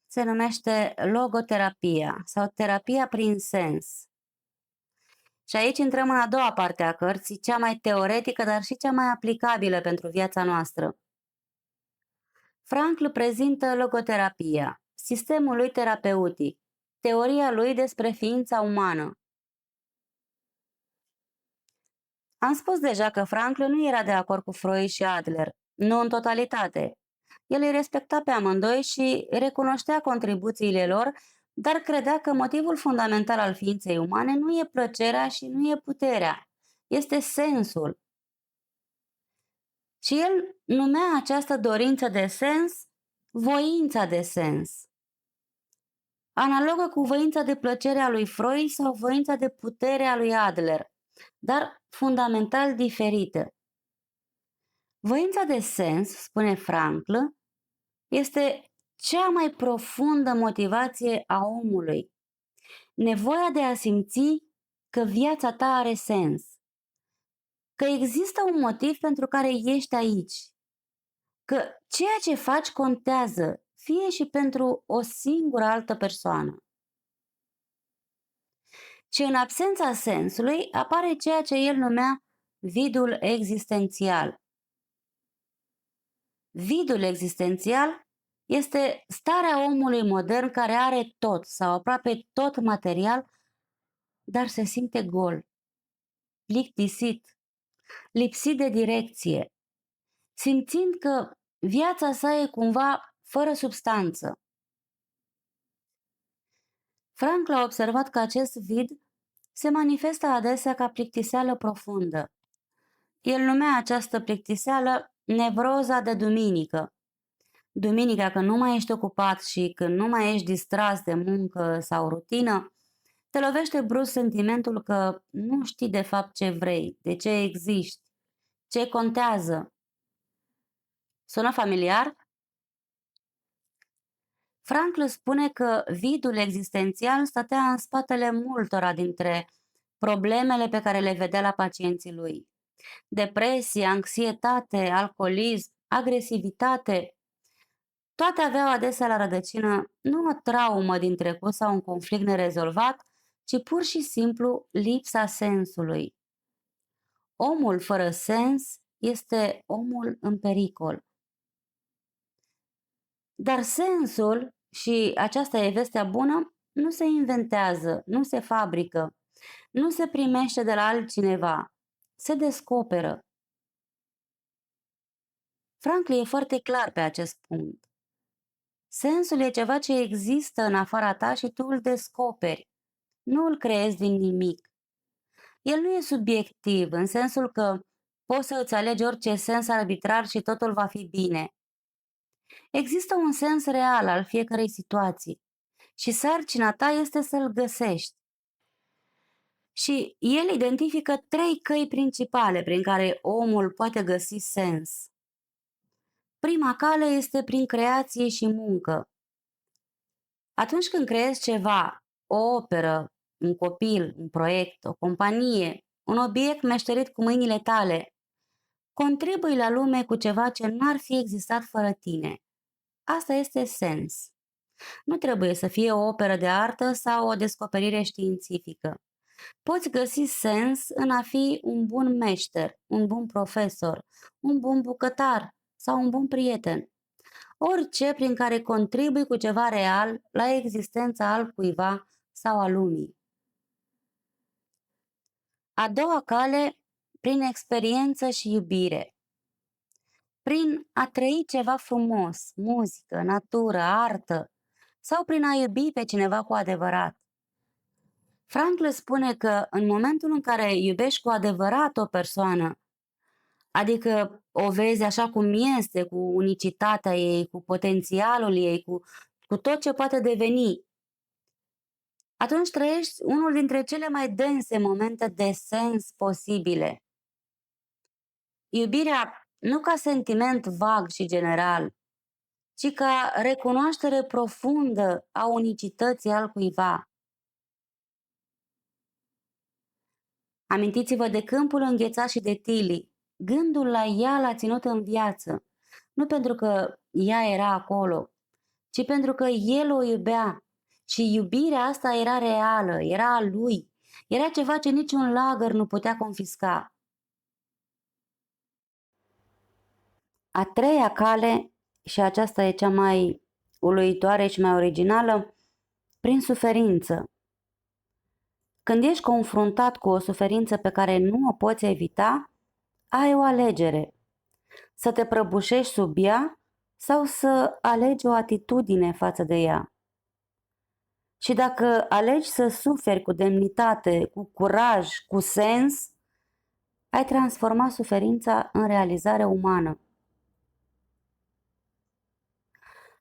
se numește logoterapia sau terapia prin sens. Și aici intrăm în a doua parte a cărții, cea mai teoretică, dar și cea mai aplicabilă pentru viața noastră. Frankl prezintă logoterapia, sistemul lui terapeutic, teoria lui despre ființa umană. Am spus deja că Frankl nu era de acord cu Freud și Adler, nu în totalitate. El îi respecta pe amândoi și recunoștea contribuțiile lor, dar credea că motivul fundamental al ființei umane nu e plăcerea și nu e puterea, este sensul. Și el numea această dorință de sens voința de sens, analogă cu voința de plăcere a lui Freud sau voința de putere a lui Adler, dar fundamental diferită. Voința de sens, spune Frankl, este cea mai profundă motivație a omului. Nevoia de a simți că viața ta are sens, că există un motiv pentru care ești aici, că ceea ce faci contează, fie și pentru o singură altă persoană. Și în absența sensului apare ceea ce el numea vidul existențial. Vidul existențial este starea omului modern care are tot sau aproape tot material, dar se simte gol, plictisit, lipsit de direcție, simțind că viața sa e cumva fără substanță. Frankl a observat că acest vid se manifestă adesea ca plictiseală profundă. El numea această plictiseală nevroza de duminică. Duminica, când nu mai ești ocupat și când nu mai ești distras de muncă sau rutină, te lovește brusc sentimentul că nu știi de fapt ce vrei, de ce existi, ce contează. Sună familiar? Frankl spune că vidul existențial stătea în spatele multora dintre problemele pe care le vedea la pacienții lui. Depresie, anxietate, alcoolism, agresivitate, toate aveau adesea la rădăcină nu o traumă din trecut sau un conflict nerezolvat, ci pur și simplu lipsa sensului. Omul fără sens este omul în pericol. Dar sensul, și aceasta e vestea bună, nu se inventează, nu se fabrică, nu se primește de la altcineva, se descoperă. Frankl e foarte clar pe acest punct. Sensul e ceva ce există în afara ta și tu îl descoperi, nu îl creezi din nimic. El nu e subiectiv, în sensul că poți să îți alegi orice sens arbitrar și totul va fi bine. Există un sens real al fiecărei situații și sarcina ta este să-l găsești. Și el identifică 3 căi principale prin care omul poate găsi sens. Prima cale este prin creație și muncă. Atunci când creezi ceva, o operă, un copil, un proiect, o companie, un obiect meșterit cu mâinile tale, contribui la lume cu ceva ce n-ar fi existat fără tine. Asta este sens. Nu trebuie să fie o operă de artă sau o descoperire științifică. Poți găsi sens în a fi un bun meșter, un bun profesor, un bun bucătar sau un bun prieten. Orice prin care contribui cu ceva real la existența altcuiva sau a lumii. A doua cale, prin experiență și iubire. Prin a trăi ceva frumos, muzică, natură, artă, sau prin a iubi pe cineva cu adevărat. Frankl spune că în momentul în care iubești cu adevărat o persoană, adică o vezi așa cum este, cu unicitatea ei, cu potențialul ei, cu tot ce poate deveni, atunci trăiești unul dintre cele mai dense momente de sens posibile. Iubirea nu ca sentiment vag și general, ci ca recunoaștere profundă a unicității altcuiva. Amintiți-vă de câmpul înghețat și de Tilly. Gândul la ea l-a ținut în viață, nu pentru că ea era acolo, ci pentru că el o iubea. Și iubirea asta era reală, era a lui, era ceva ce niciun lagăr nu putea confisca. A treia cale, și aceasta e cea mai uluitoare și mai originală, prin suferință. Când ești confruntat cu o suferință pe care nu o poți evita, ai o alegere. Să te prăbușești sub ea sau să alegi o atitudine față de ea. Și dacă alegi să suferi cu demnitate, cu curaj, cu sens, ai transformat suferința în realizare umană.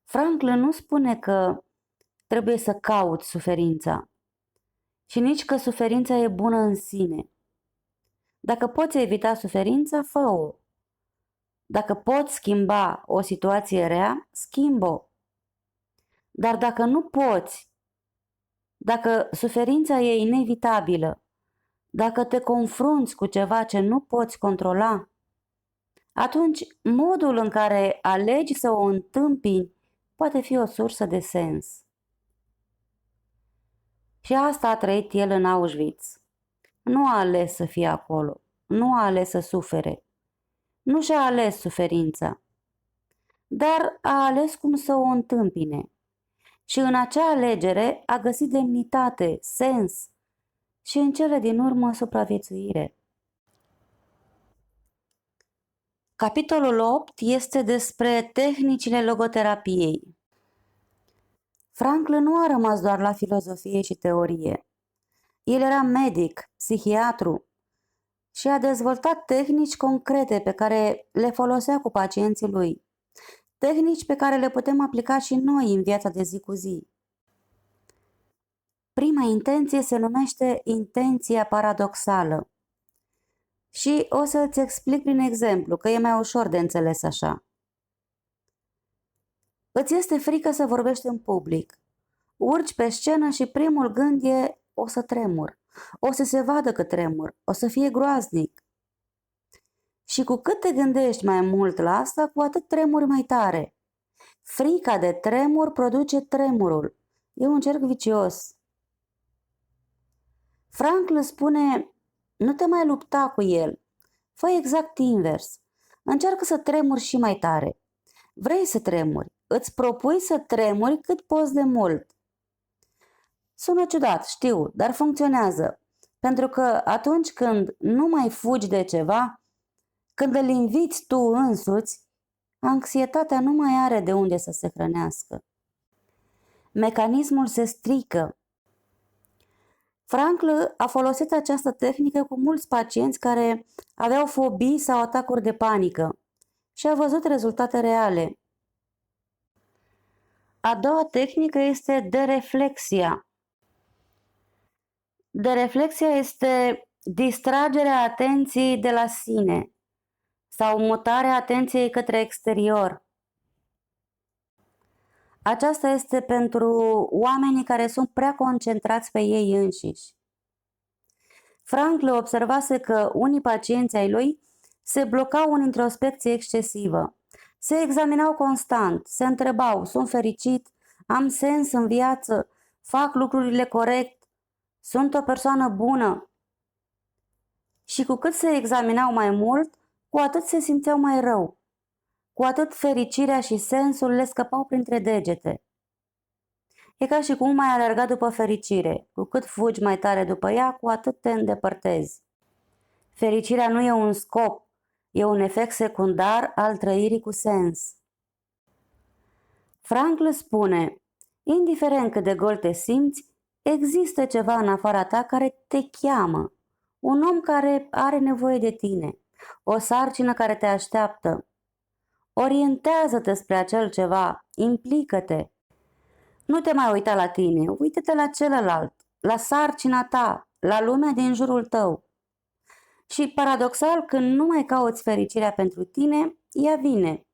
Frankl nu spune că trebuie să cauți suferința și nici că suferința e bună în sine. Dacă poți evita suferința, fă-o. Dacă poți schimba o situație rea, schimbă-o. Dar dacă nu poți, dacă suferința e inevitabilă, dacă te confrunți cu ceva ce nu poți controla, atunci modul în care alegi să o întâmpini poate fi o sursă de sens. Și asta a trăit el în Auschwitz. Nu a ales să fie acolo, nu a ales să sufere, nu și-a ales suferința, dar a ales cum să o întâmpine. Și în acea alegere a găsit demnitate, sens și în cele din urmă supraviețuire. Capitolul 8 este despre tehnicile logoterapiei. Frankl nu a rămas doar la filozofie și teorie. El era medic, psihiatru și a dezvoltat tehnici concrete pe care le folosea cu pacienții lui. Tehnici pe care le putem aplica și noi în viața de zi cu zi. Prima intenție se numește intenția paradoxală. Și o să îți explic prin exemplu, că e mai ușor de înțeles așa. Îți este frică să vorbești în public. Urci pe scenă și primul gând e: o să tremur, o să se vadă că tremur, o să fie groaznic. Și cu cât te gândești mai mult la asta, cu atât tremuri mai tare. Frica de tremur produce tremurul. E un cerc vicios. Frankl spune: nu te mai lupta cu el. Fă exact invers. Încearcă să tremuri și mai tare. Vrei să tremuri. Îți propui să tremuri cât poți de mult. Sună ciudat, știu, dar funcționează. Pentru că atunci când nu mai fugi de ceva, când îl inviți tu însuți, anxietatea nu mai are de unde să se hrănească. Mecanismul se strică. Frankl a folosit această tehnică cu mulți pacienți care aveau fobii sau atacuri de panică și a văzut rezultate reale. A doua tehnică este dereflexia. Dereflexia este distragerea atenției de la sine sau mutarea atenției către exterior. Aceasta este pentru oamenii care sunt prea concentrați pe ei înșiși. Frankl observase că unii pacienți ai lui se blocau în introspecție excesivă. Se examinau constant, se întrebau: sunt fericit, am sens în viață, fac lucrurile corect, sunt o persoană bună. Și cu cât se examinau mai mult, cu atât se simțeau mai rău. Cu atât fericirea și sensul le scăpau printre degete. E ca și cum ai alerga după fericire. Cu cât fugi mai tare după ea, cu atât te îndepărtezi. Fericirea nu e un scop, e un efect secundar al trăirii cu sens. Frankl spune: indiferent cât de gol te simți, există ceva în afara ta care te cheamă. Un om care are nevoie de tine, o sarcină care te așteaptă. Orientează-te spre acel ceva, implică-te. Nu te mai uita la tine, uită-te la celălalt, la sarcina ta, la lumea din jurul tău. Și paradoxal, când nu mai cauți fericirea pentru tine, ea vine.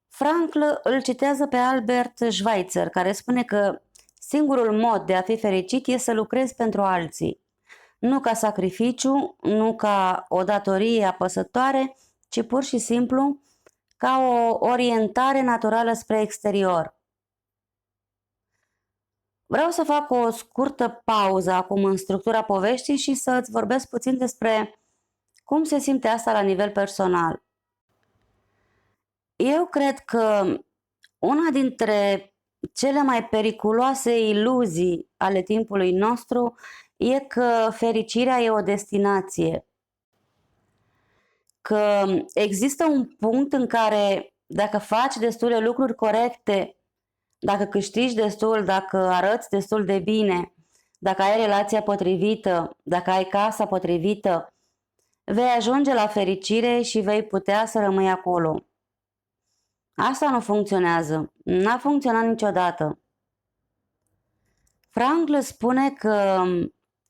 Frankl îl citează pe Albert Schweitzer, care spune că singurul mod de a fi fericit este să lucrezi pentru alții. Nu ca sacrificiu, nu ca o datorie apăsătoare, ci pur și simplu ca o orientare naturală spre exterior. Vreau să fac o scurtă pauză acum în structura poveștii și să îți vorbesc puțin despre cum se simte asta la nivel personal. Eu cred că una dintre cele mai periculoase iluzii ale timpului nostru e că fericirea e o destinație. Că există un punct în care dacă faci destule lucruri corecte, dacă câștigi destul, dacă arăți destul de bine, dacă ai relația potrivită, dacă ai casa potrivită, vei ajunge la fericire și vei putea să rămâi acolo. Asta nu funcționează. N-a funcționat niciodată. Frankl spune că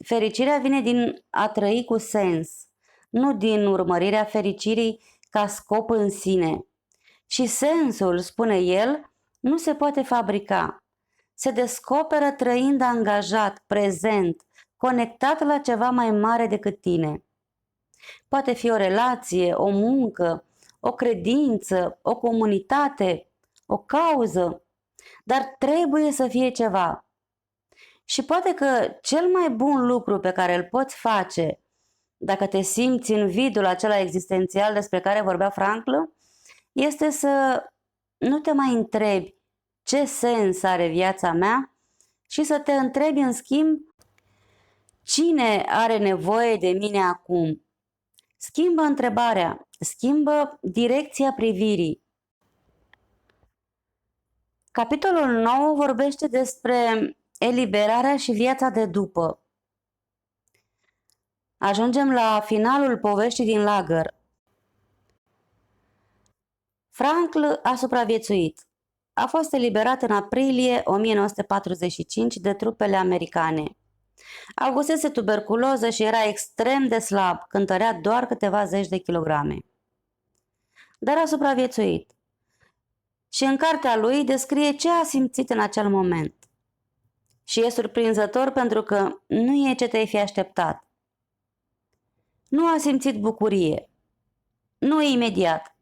fericirea vine din a trăi cu sens, nu din urmărirea fericirii ca scop în sine. Și sensul, spune el, nu se poate fabrica. Se descoperă trăind angajat, prezent, conectat la ceva mai mare decât tine. Poate fi o relație, o muncă, o credință, o comunitate, o cauză, dar trebuie să fie ceva. Și poate că cel mai bun lucru pe care îl poți face dacă te simți în vidul acela existențial despre care vorbea Frankl, este să nu te mai întrebi ce sens are viața mea și să te întrebi în schimb cine are nevoie de mine acum. Schimbă întrebarea, schimbă direcția privirii. Capitolul 9 vorbește despre eliberarea și viața de după. Ajungem la finalul poveștii din lagăr. Frankl a supraviețuit. A fost eliberat în aprilie 1945 de trupele americane. Avusese tuberculoză și era extrem de slab, cântărea doar câteva zeci de kilograme. Dar a supraviețuit. Și în cartea lui descrie ce a simțit în acel moment. Și e surprinzător pentru că nu e ce te-ai fi așteptat. Nu a simțit bucurie. Nu imediat.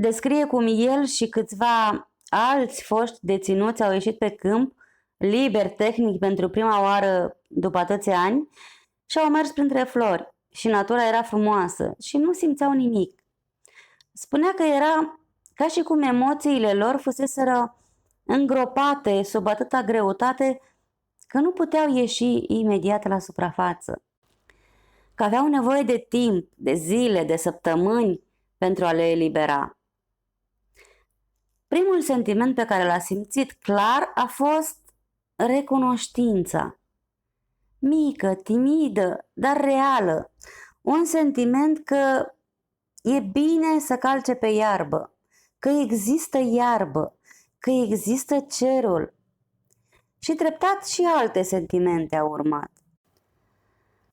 Descrie cum el și câțiva alți foști deținuți au ieșit pe câmp, liber tehnic pentru prima oară după atâția ani, și au mers printre flori și natura era frumoasă și nu simțeau nimic. Spunea că era ca și cum emoțiile lor fuseseră îngropate sub atâta greutate că nu puteau ieși imediat la suprafață. Că aveau nevoie de timp, de zile, de săptămâni pentru a le elibera. Primul sentiment pe care l-a simțit clar a fost recunoștința. Mică, timidă, dar reală. Un sentiment că e bine să calce pe iarbă, că există iarbă, că există cerul. Și treptat și alte sentimente au urmat.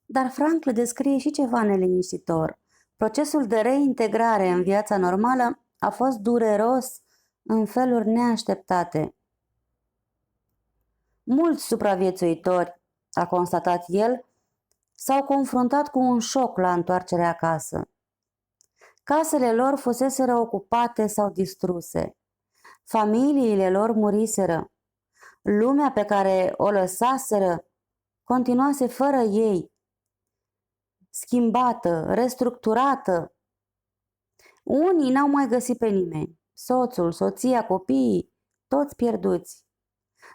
Dar Frankl descrie și ceva neliniștitor. Procesul de reintegrare în viața normală a fost dureros în feluri neașteptate. Mulți supraviețuitori, a constatat el, s-au confruntat cu un șoc la întoarcerea acasă. Casele lor fuseseră ocupate sau distruse. Familiile lor muriseră. Lumea pe care o lăsaseră continuase fără ei, schimbată, restructurată. Unii n-au mai găsit pe nimeni. Soțul, soția, copiii, toți pierduți.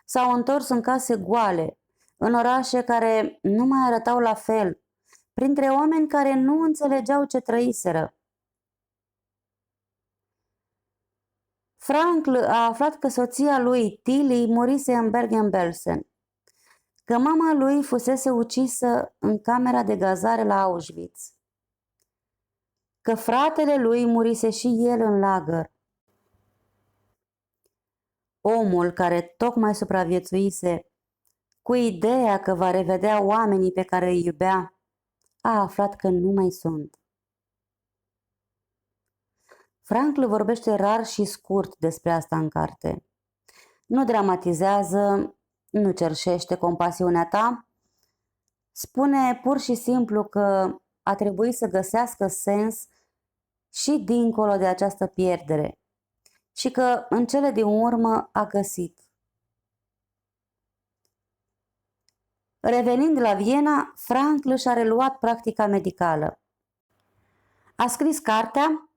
S-au întors în case goale, în orașe care nu mai arătau la fel, printre oameni care nu înțelegeau ce trăiseră. Frankl a aflat că soția lui, Tilly, murise în Bergen-Belsen, că mama lui fusese ucisă în camera de gazare la Auschwitz, că fratele lui murise și el în lagăr. Omul care tocmai supraviețuise cu ideea că va revedea oamenii pe care îi iubea, a aflat că nu mai sunt. Frankl vorbește rar și scurt despre asta în carte. Nu dramatizează, nu cerșește compasiunea ta, spune pur și simplu că a trebuit să găsească sens și dincolo de această pierdere și că în cele din urmă a găsit. Revenind la Viena, Frankl și-a reluat practica medicală. A scris cartea,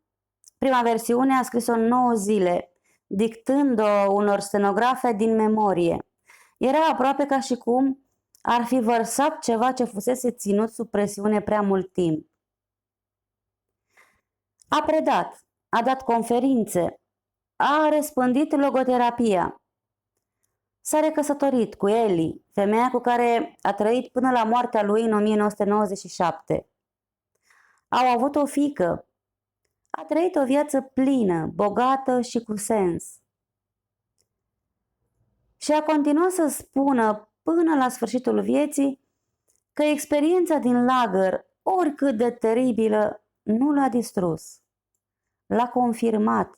prima versiune a scris-o în 9 zile, dictând-o unor stenografe din memorie. Era aproape ca și cum ar fi vărsat ceva ce fusese ținut sub presiune prea mult timp. A predat, a dat conferințe, a răspândit logoterapia. S-a recăsătorit cu Ellie, femeia cu care a trăit până la moartea lui în 1997. Au avut o fiică. A trăit o viață plină, bogată și cu sens. Și a continuat să spună până la sfârșitul vieții că experiența din lagăr, oricât de teribilă, nu l-a distrus. L-a confirmat.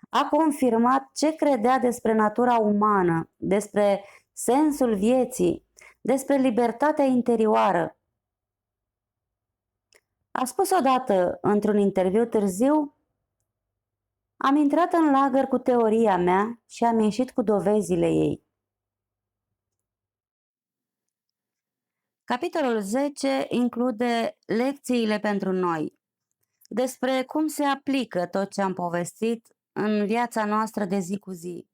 A confirmat ce credea despre natura umană, despre sensul vieții, despre libertatea interioară. A spus odată, într-un interviu târziu, am intrat în lagăr cu teoria mea și am ieșit cu dovezile ei. Capitolul 10 include lecțiile pentru noi, despre cum se aplică tot ce am povestit în viața noastră de zi cu zi.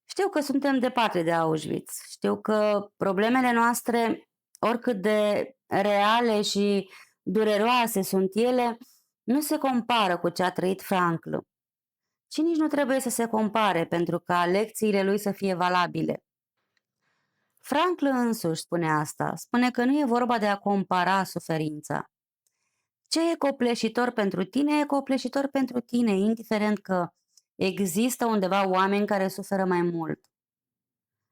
Știu că suntem departe de Auschwitz, știu că problemele noastre, oricât de reale și dureroase sunt ele, nu se compară cu ce a trăit Frankl. Și nici nu trebuie să se compare pentru ca lecțiile lui să fie valabile. Frankl însuși spune asta, spune că nu e vorba de a compara suferința. Ce e copleșitor pentru tine, e copleșitor pentru tine, indiferent că există undeva oameni care suferă mai mult.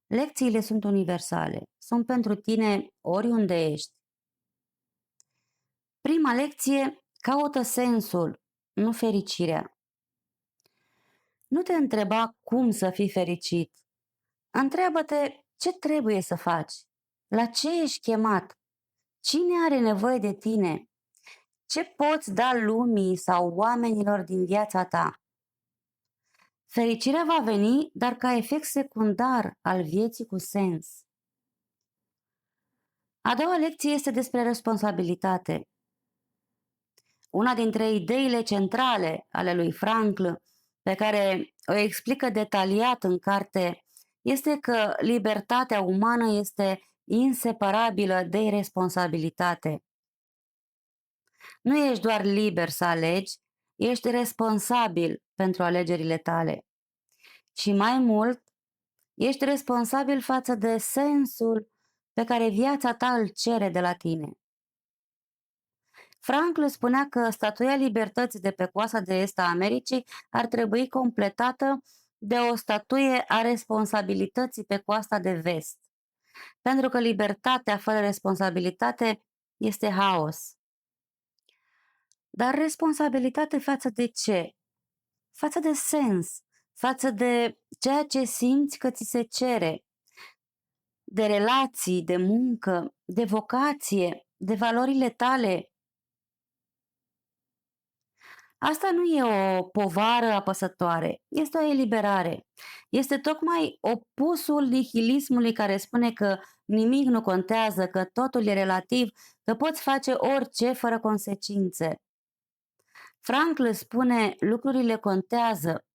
Lecțiile sunt universale, sunt pentru tine oriunde ești. Prima lecție, caută sensul, nu fericirea. Nu te întreba cum să fii fericit. Întreabă-te ce trebuie să faci, la ce ești chemat, cine are nevoie de tine, ce poți da lumii sau oamenilor din viața ta. Fericirea va veni, dar ca efect secundar al vieții cu sens. A doua lecție este despre responsabilitate. Una dintre ideile centrale ale lui Frankl, pe care o explică detaliat în carte, este că libertatea umană este inseparabilă de responsabilitate. Nu ești doar liber să alegi, ești responsabil pentru alegerile tale. Și mai mult, ești responsabil față de sensul pe care viața ta îl cere de la tine. Frankl spunea că statuia libertății de pe coasta de est a Americii ar trebui completată de o statuie a responsabilității pe coasta de vest, pentru că libertatea fără responsabilitate este haos. Dar responsabilitate față de ce? Față de sens, față de ceea ce simți că ți se cere, de relații, de muncă, de vocație, de valorile tale. Asta nu e o povară apăsătoare, este o eliberare. Este tocmai opusul nihilismului care spune că nimic nu contează, că totul e relativ, că poți face orice fără consecințe. Frankl spune lucrurile contează,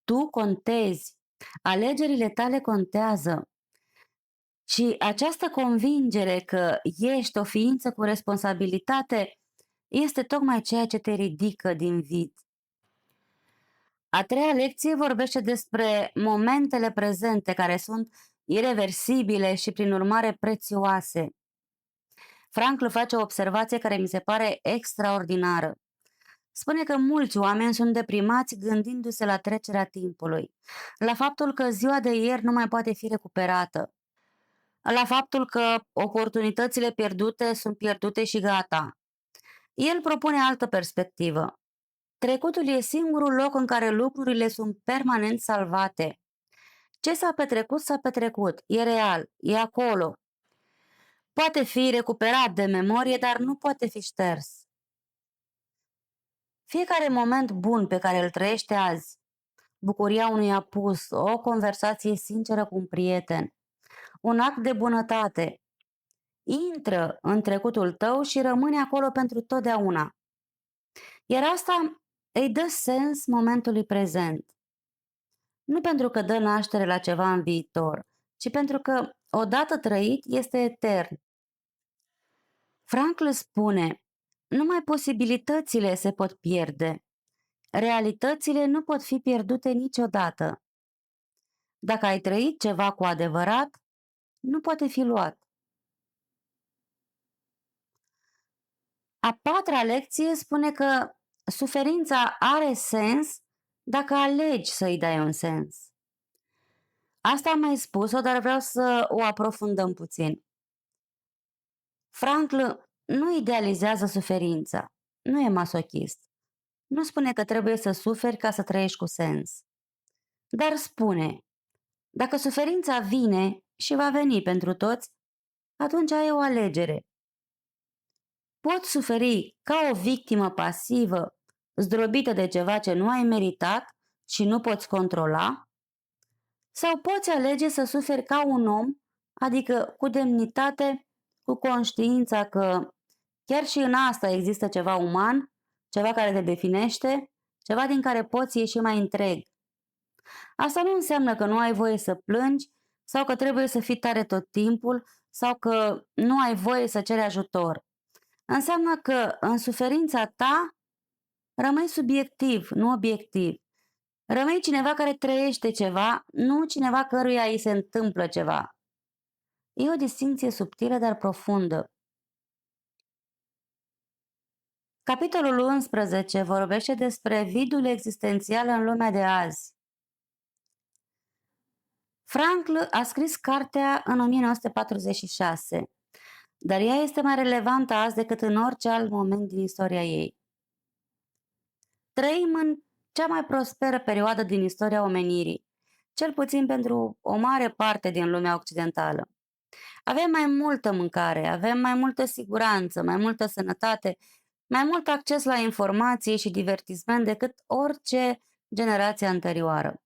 tu contezi, alegerile tale contează. Și această convingere că ești o ființă cu responsabilitate este tocmai ceea ce te ridică din vid. A treia lecție vorbește despre momentele prezente care sunt ireversibile și prin urmare prețioase. Frankl face o observație care mi se pare extraordinară. Spune că mulți oameni sunt deprimați gândindu-se la trecerea timpului, la faptul că ziua de ieri nu mai poate fi recuperată, la faptul că oportunitățile pierdute sunt pierdute și gata. El propune altă perspectivă. Trecutul e singurul loc în care lucrurile sunt permanent salvate. Ce s-a petrecut, e real, e acolo. Poate fi recuperat de memorie, dar nu poate fi șters. Fiecare moment bun pe care îl trăiește azi, bucuria unui apus, o conversație sinceră cu un prieten, un act de bunătate, intră în trecutul tău și rămâne acolo pentru totdeauna. Iar asta îi dă sens momentului prezent. Nu pentru că dă naștere la ceva în viitor, ci pentru că, odată trăit, este etern. Frankl spune, numai posibilitățile se pot pierde. Realitățile nu pot fi pierdute niciodată. Dacă ai trăit ceva cu adevărat, nu poate fi luat. A patra lecție spune că suferința are sens dacă alegi să-i dai un sens. Asta am mai spus-o, dar vreau să o aprofundăm puțin. Frankl nu idealizează suferința, nu e masochist. Nu spune că trebuie să suferi ca să trăiești cu sens. Dar spune, dacă suferința vine și va veni pentru toți, atunci ai o alegere. Poți suferi ca o victimă pasivă, zdrobită de ceva ce nu ai meritat și nu poți controla, sau poți alege să suferi ca un om, adică cu demnitate, cu conștiința că chiar și în asta există ceva uman, ceva care te definește, ceva din care poți ieși mai întreg. Asta nu înseamnă că nu ai voie să plângi sau că trebuie să fii tare tot timpul sau că nu ai voie să ceri ajutor. Înseamnă că în suferința ta rămâi subiectiv, nu obiectiv. Rămâi cineva care trăiește ceva, nu cineva căruia îi se întâmplă ceva. E o distinție subtilă, dar profundă. Capitolul 11 vorbește despre vidul existențial în lumea de azi. Frankl a scris cartea în 1946, dar ea este mai relevantă azi decât în orice alt moment din istoria ei. Trăim în cea mai prosperă perioadă din istoria omenirii, cel puțin pentru o mare parte din lumea occidentală. Avem mai multă mâncare, avem mai multă siguranță, mai multă sănătate, mai mult acces la informații și divertisment decât orice generație anterioară.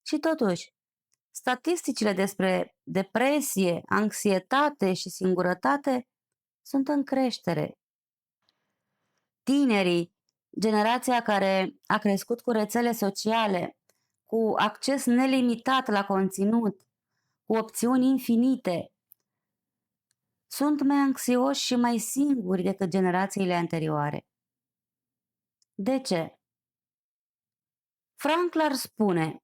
Și totuși, statisticile despre depresie, anxietate și singurătate sunt în creștere. Tinerii, generația care a crescut cu rețele sociale, cu acces nelimitat la conținut, cu opțiuni infinite, sunt mai anxioși și mai singuri decât generațiile anterioare. De ce? Frankl ar spune,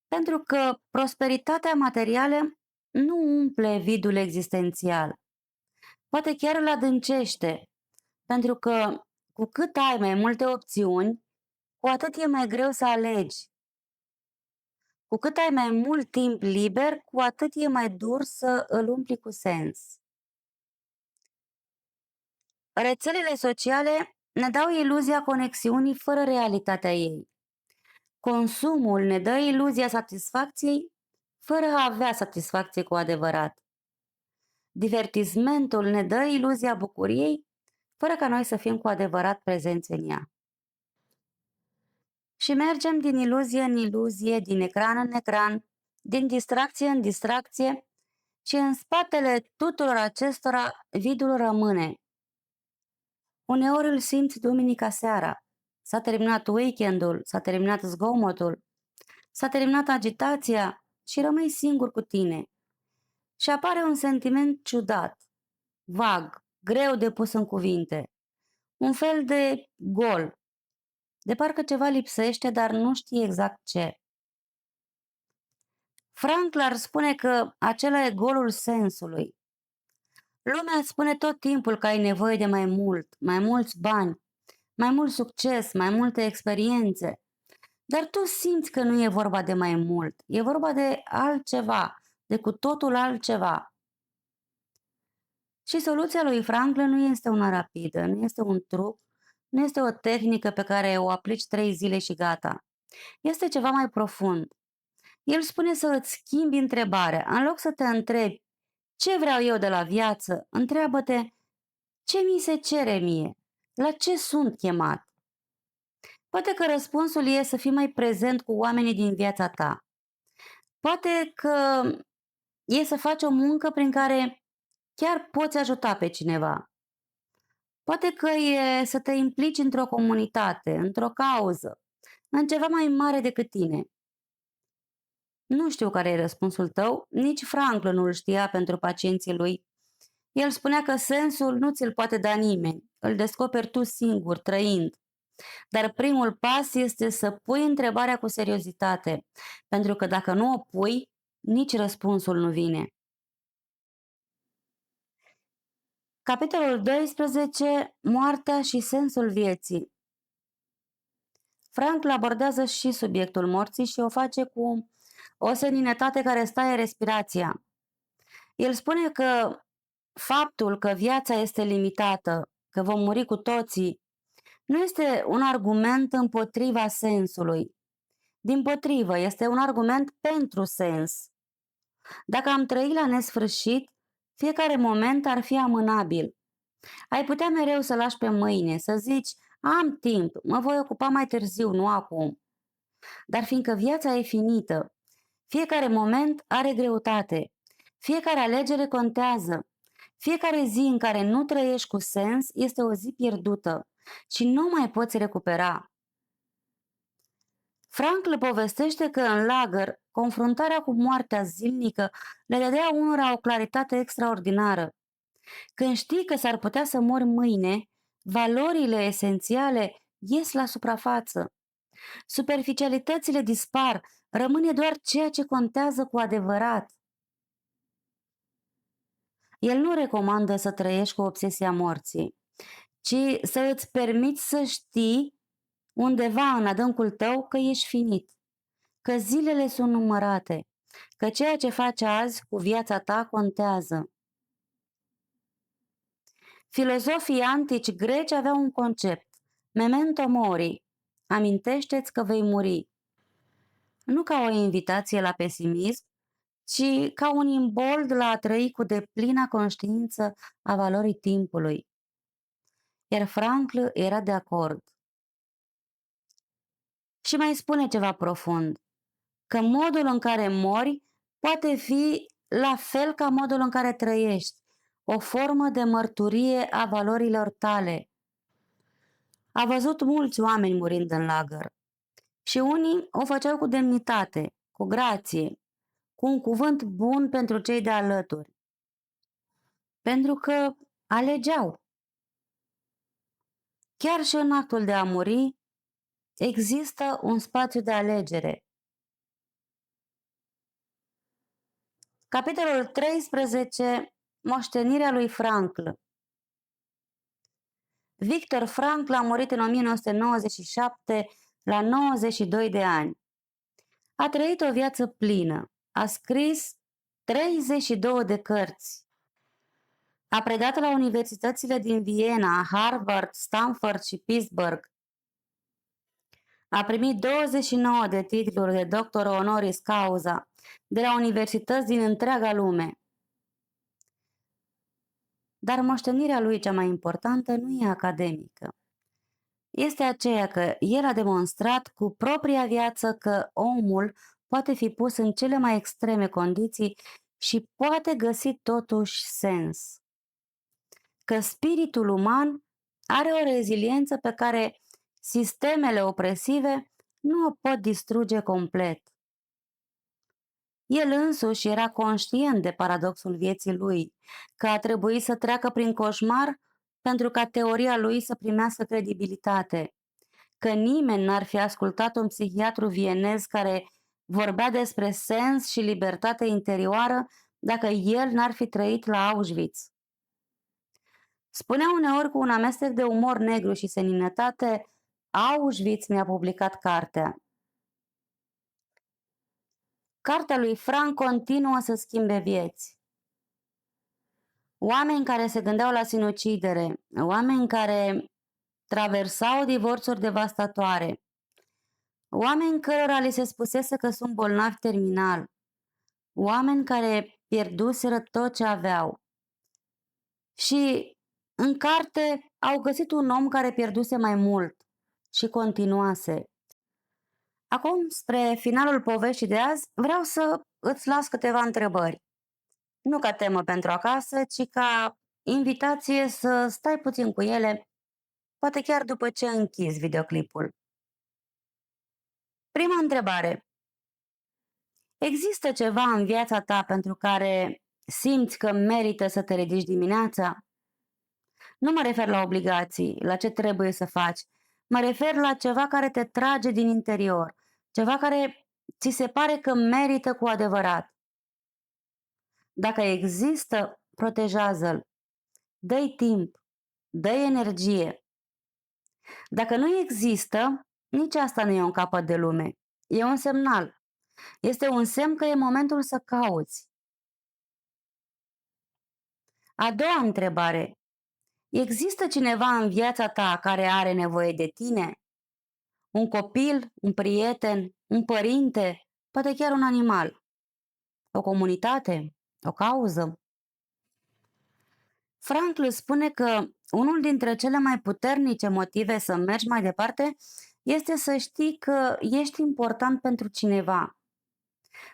pentru că prosperitatea materială nu umple vidul existențial, poate chiar îl adâncește, pentru că cu cât ai mai multe opțiuni, cu atât e mai greu să alegi. Cu cât ai mai mult timp liber, cu atât e mai dur să îl umpli cu sens. Rețelele sociale ne dau iluzia conexiunii fără realitatea ei. Consumul ne dă iluzia satisfacției fără a avea satisfacție cu adevărat. Divertismentul ne dă iluzia bucuriei fără ca noi să fim cu adevărat prezenți în ea. Și mergem din iluzie în iluzie, din ecran în ecran, din distracție în distracție și în spatele tuturor acestora vidul rămâne. Uneori îl simți duminica seara. S-a terminat weekendul, s-a terminat zgomotul, s-a terminat agitația și rămâi singur cu tine. Și apare un sentiment ciudat, vag, greu de pus în cuvinte. Un fel de gol. De parcă ceva lipsește, dar nu știi exact ce. Frankl ar spune că acela e golul sensului. Lumea îți spune tot timpul că ai nevoie de mai mult, mai mulți bani, mai mult succes, mai multe experiențe. Dar tu simți că nu e vorba de mai mult, e vorba de altceva, de cu totul altceva. Și soluția lui Franklin nu este una rapidă, nu este un truc, nu este o tehnică pe care o aplici 3 zile și gata. Este ceva mai profund. El spune să îți schimbi întrebarea. În loc să te întrebi ce vreau eu de la viață, întreabă-te ce mi se cere mie, la ce sunt chemat. Poate că răspunsul e să fii mai prezent cu oamenii din viața ta. Poate că e să faci o muncă prin care chiar poți ajuta pe cineva. Poate că e să te implici într-o comunitate, într-o cauză, în ceva mai mare decât tine. Nu știu care e răspunsul tău, nici Franklin nu-l știa pentru pacienții lui. El spunea că sensul nu ți-l poate da nimeni, îl descoperi tu singur, trăind. Dar primul pas este să pui întrebarea cu seriozitate, pentru că dacă nu o pui, nici răspunsul nu vine. Capitolul 12. Moartea și sensul vieții. Frank abordează și subiectul morții și o face cu o seninătate care staie respirația. El spune că faptul că viața este limitată, că vom muri cu toții, nu este un argument împotriva sensului. Dimpotrivă, este un argument pentru sens. Dacă am trăit la nesfârșit, fiecare moment ar fi amânabil. Ai putea mereu să lași pe mâine, să zici, am timp, mă voi ocupa mai târziu, nu acum. Dar fiindcă viața e finită, fiecare moment are greutate, fiecare alegere contează, fiecare zi în care nu trăiești cu sens este o zi pierdută și nu mai poți recupera. Frank le povestește că în lagăr, confruntarea cu moartea zilnică le dădea unora o claritate extraordinară. Când știi că s-ar putea să mori mâine, valorile esențiale ies la suprafață. Superficialitățile dispar, rămâne doar ceea ce contează cu adevărat. El nu recomandă să trăiești cu obsesia morții, ci să îți permiți să știi undeva în adâncul tău că ești finit, că zilele sunt numărate, că ceea ce faci azi cu viața ta contează. Filozofii antici greci aveau un concept, memento mori, amintește-ți că vei muri. Nu ca o invitație la pesimism, ci ca un imbold la a trăi cu deplina conștiință a valorii timpului. Iar Frankl era de acord. Și mai spune ceva profund, că modul în care mori poate fi la fel ca modul în care trăiești, o formă de mărturie a valorilor tale. A văzut mulți oameni murind în lagăr și unii o făceau cu demnitate, cu grație, cu un cuvânt bun pentru cei de alături, pentru că alegeau. Chiar și în actul de a muri există un spațiu de alegere. Capitolul 13. Moștenirea lui Frankl. Victor Frankl a murit în 1997 la 92 de ani. A trăit o viață plină. A scris 32 de cărți. A predat la universitățile din Viena, Harvard, Stanford și Pittsburgh. A primit 29 de titluri de doctor honoris causa de la universități din întreaga lume. Dar moștenirea lui cea mai importantă nu e academică. Este aceea că el a demonstrat cu propria viață că omul poate fi pus în cele mai extreme condiții și poate găsi totuși sens. Că spiritul uman are o reziliență pe care sistemele opresive nu o pot distruge complet. El însuși era conștient de paradoxul vieții lui, că a trebuit să treacă prin coșmar pentru ca teoria lui să primească credibilitate, că nimeni n-ar fi ascultat un psihiatru vienez care vorbea despre sens și libertate interioară dacă el n-ar fi trăit la Auschwitz. Spunea uneori cu un amestec de umor negru și seninătate, Auschwitz mi-a publicat cartea. Cartea lui Frank continuă să schimbe vieți. Oameni care se gândeau la sinucidere, oameni care traversau divorțuri devastatoare, oameni cărora li se spusese că sunt bolnavi terminal, oameni care pierduseră tot ce aveau. Și în carte au găsit un om care pierduse mai mult și continuase. Acum, spre finalul poveștii de azi, vreau să îți las câteva întrebări. Nu ca temă pentru acasă, ci ca invitație să stai puțin cu ele, poate chiar după ce închizi videoclipul. Prima întrebare. Există ceva în viața ta pentru care simți că merită să te ridici dimineața? Nu mă refer la obligații, la ce trebuie să faci. Mă refer la ceva care te trage din interior, ceva care ți se pare că merită cu adevărat. Dacă există, protejează-l. Dă-i timp, dă-i energie. Dacă nu există, nici asta nu e un capăt de lume. E un semnal. Este un semn că e momentul să cauți. A doua întrebare. Există cineva în viața ta care are nevoie de tine? Un copil, un prieten, un părinte, poate chiar un animal. O comunitate, o cauză. Frankl spune că unul dintre cele mai puternice motive să mergi mai departe este să știi că ești important pentru cineva.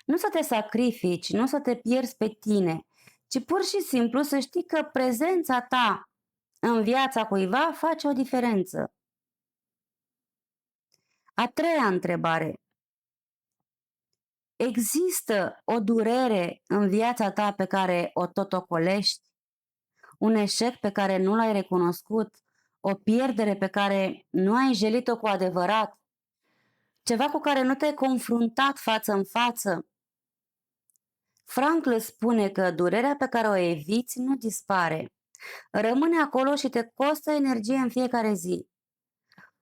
Nu să te sacrifici, nu să te pierzi pe tine, ci pur și simplu să știi că prezența ta în viața cuiva face o diferență. A treia întrebare. Există o durere în viața ta pe care o tot ocolești? Un eșec pe care nu l-ai recunoscut? O pierdere pe care nu ai jelit-o cu adevărat? Ceva cu care nu te-ai confruntat față în față? Frankl spune că durerea pe care o eviți nu dispare. Rămâne acolo și te costă energie în fiecare zi.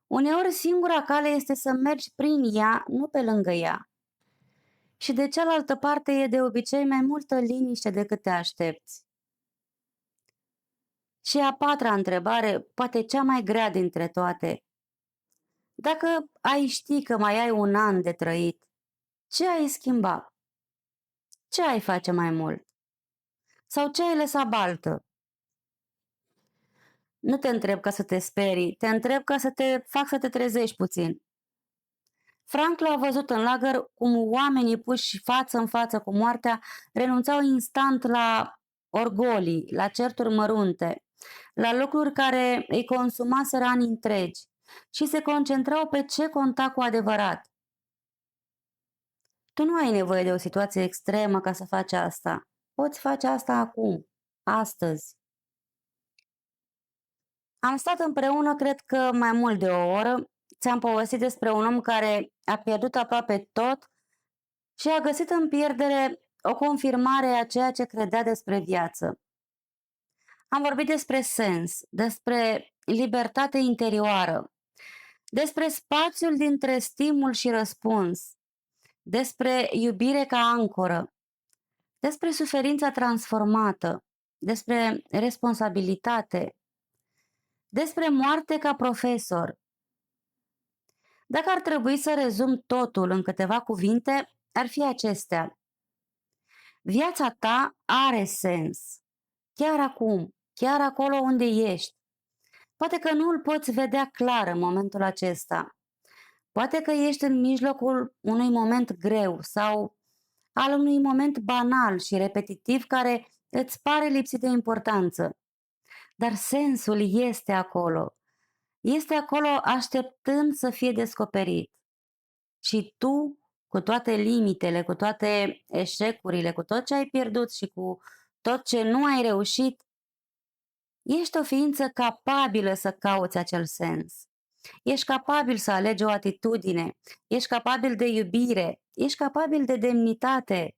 Uneori singura cale este să mergi prin ea, nu pe lângă ea. Și de cealaltă parte e de obicei mai multă liniște decât te aștepți. Și a patra întrebare, poate cea mai grea dintre toate. Dacă ai ști că mai ai un an de trăit, ce ai schimba? Ce ai face mai mult? Sau ce ai lăsa baltă? Nu te întreb ca să te sperii, te întreb ca să te fac să te trezești puțin. Frankl a văzut în lagăr cum oamenii puși față în față cu moartea renunțau instant la orgolii, la certuri mărunte, la lucruri care îi consumaseră ani întregi și se concentrau pe ce conta cu adevărat. Tu nu ai nevoie de o situație extremă ca să faci asta. Poți face asta acum, astăzi. Am stat împreună, cred că mai mult de o oră. Ți-am povestit despre un om care a pierdut aproape tot și a găsit în pierdere o confirmare a ceea ce credea despre viață. Am vorbit despre sens, despre libertate interioară, despre spațiul dintre stimul și răspuns, despre iubire ca ancoră, despre suferința transformată, despre responsabilitate, despre moarte ca profesor. Dacă ar trebui să rezum totul în câteva cuvinte, ar fi acestea. Viața ta are sens. Chiar acum, chiar acolo unde ești. Poate că nu îl poți vedea clar în momentul acesta. Poate că ești în mijlocul unui moment greu sau al unui moment banal și repetitiv care îți pare lipsit de importanță. Dar sensul este acolo. Este acolo așteptând să fie descoperit. Și tu, cu toate limitele, cu toate eșecurile, cu tot ce ai pierdut și cu tot ce nu ai reușit, ești o ființă capabilă să cauți acel sens. Ești capabil să alegi o atitudine, ești capabil de iubire, ești capabil de demnitate.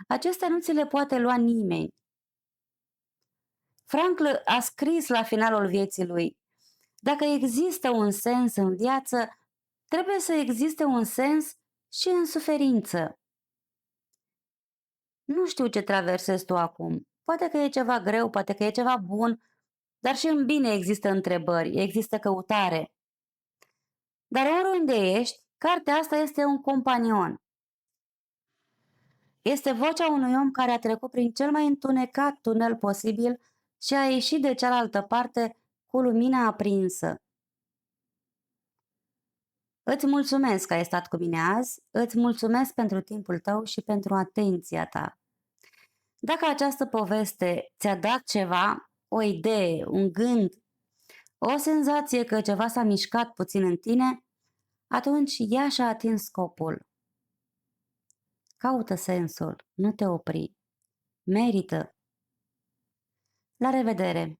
Acestea nu ți le poate lua nimeni. Frankl a scris la finalul vieții lui: "Dacă există un sens în viață, trebuie să existe un sens și în suferință." Nu știu ce traversezi tu acum. Poate că e ceva greu, poate că e ceva bun, dar și în bine există întrebări, există căutare. Dar oriunde ești, cartea asta este un companion. Este vocea unui om care a trecut prin cel mai întunecat tunel posibil și a ieșit de cealaltă parte cu lumina aprinsă. Îți mulțumesc că ai stat cu mine azi, îți mulțumesc pentru timpul tău și pentru atenția ta. Dacă această poveste ți-a dat ceva, o idee, un gând, o senzație că ceva s-a mișcat puțin în tine, atunci ea și-a atins scopul. Caută sensul, nu te opri. Merită. La revedere!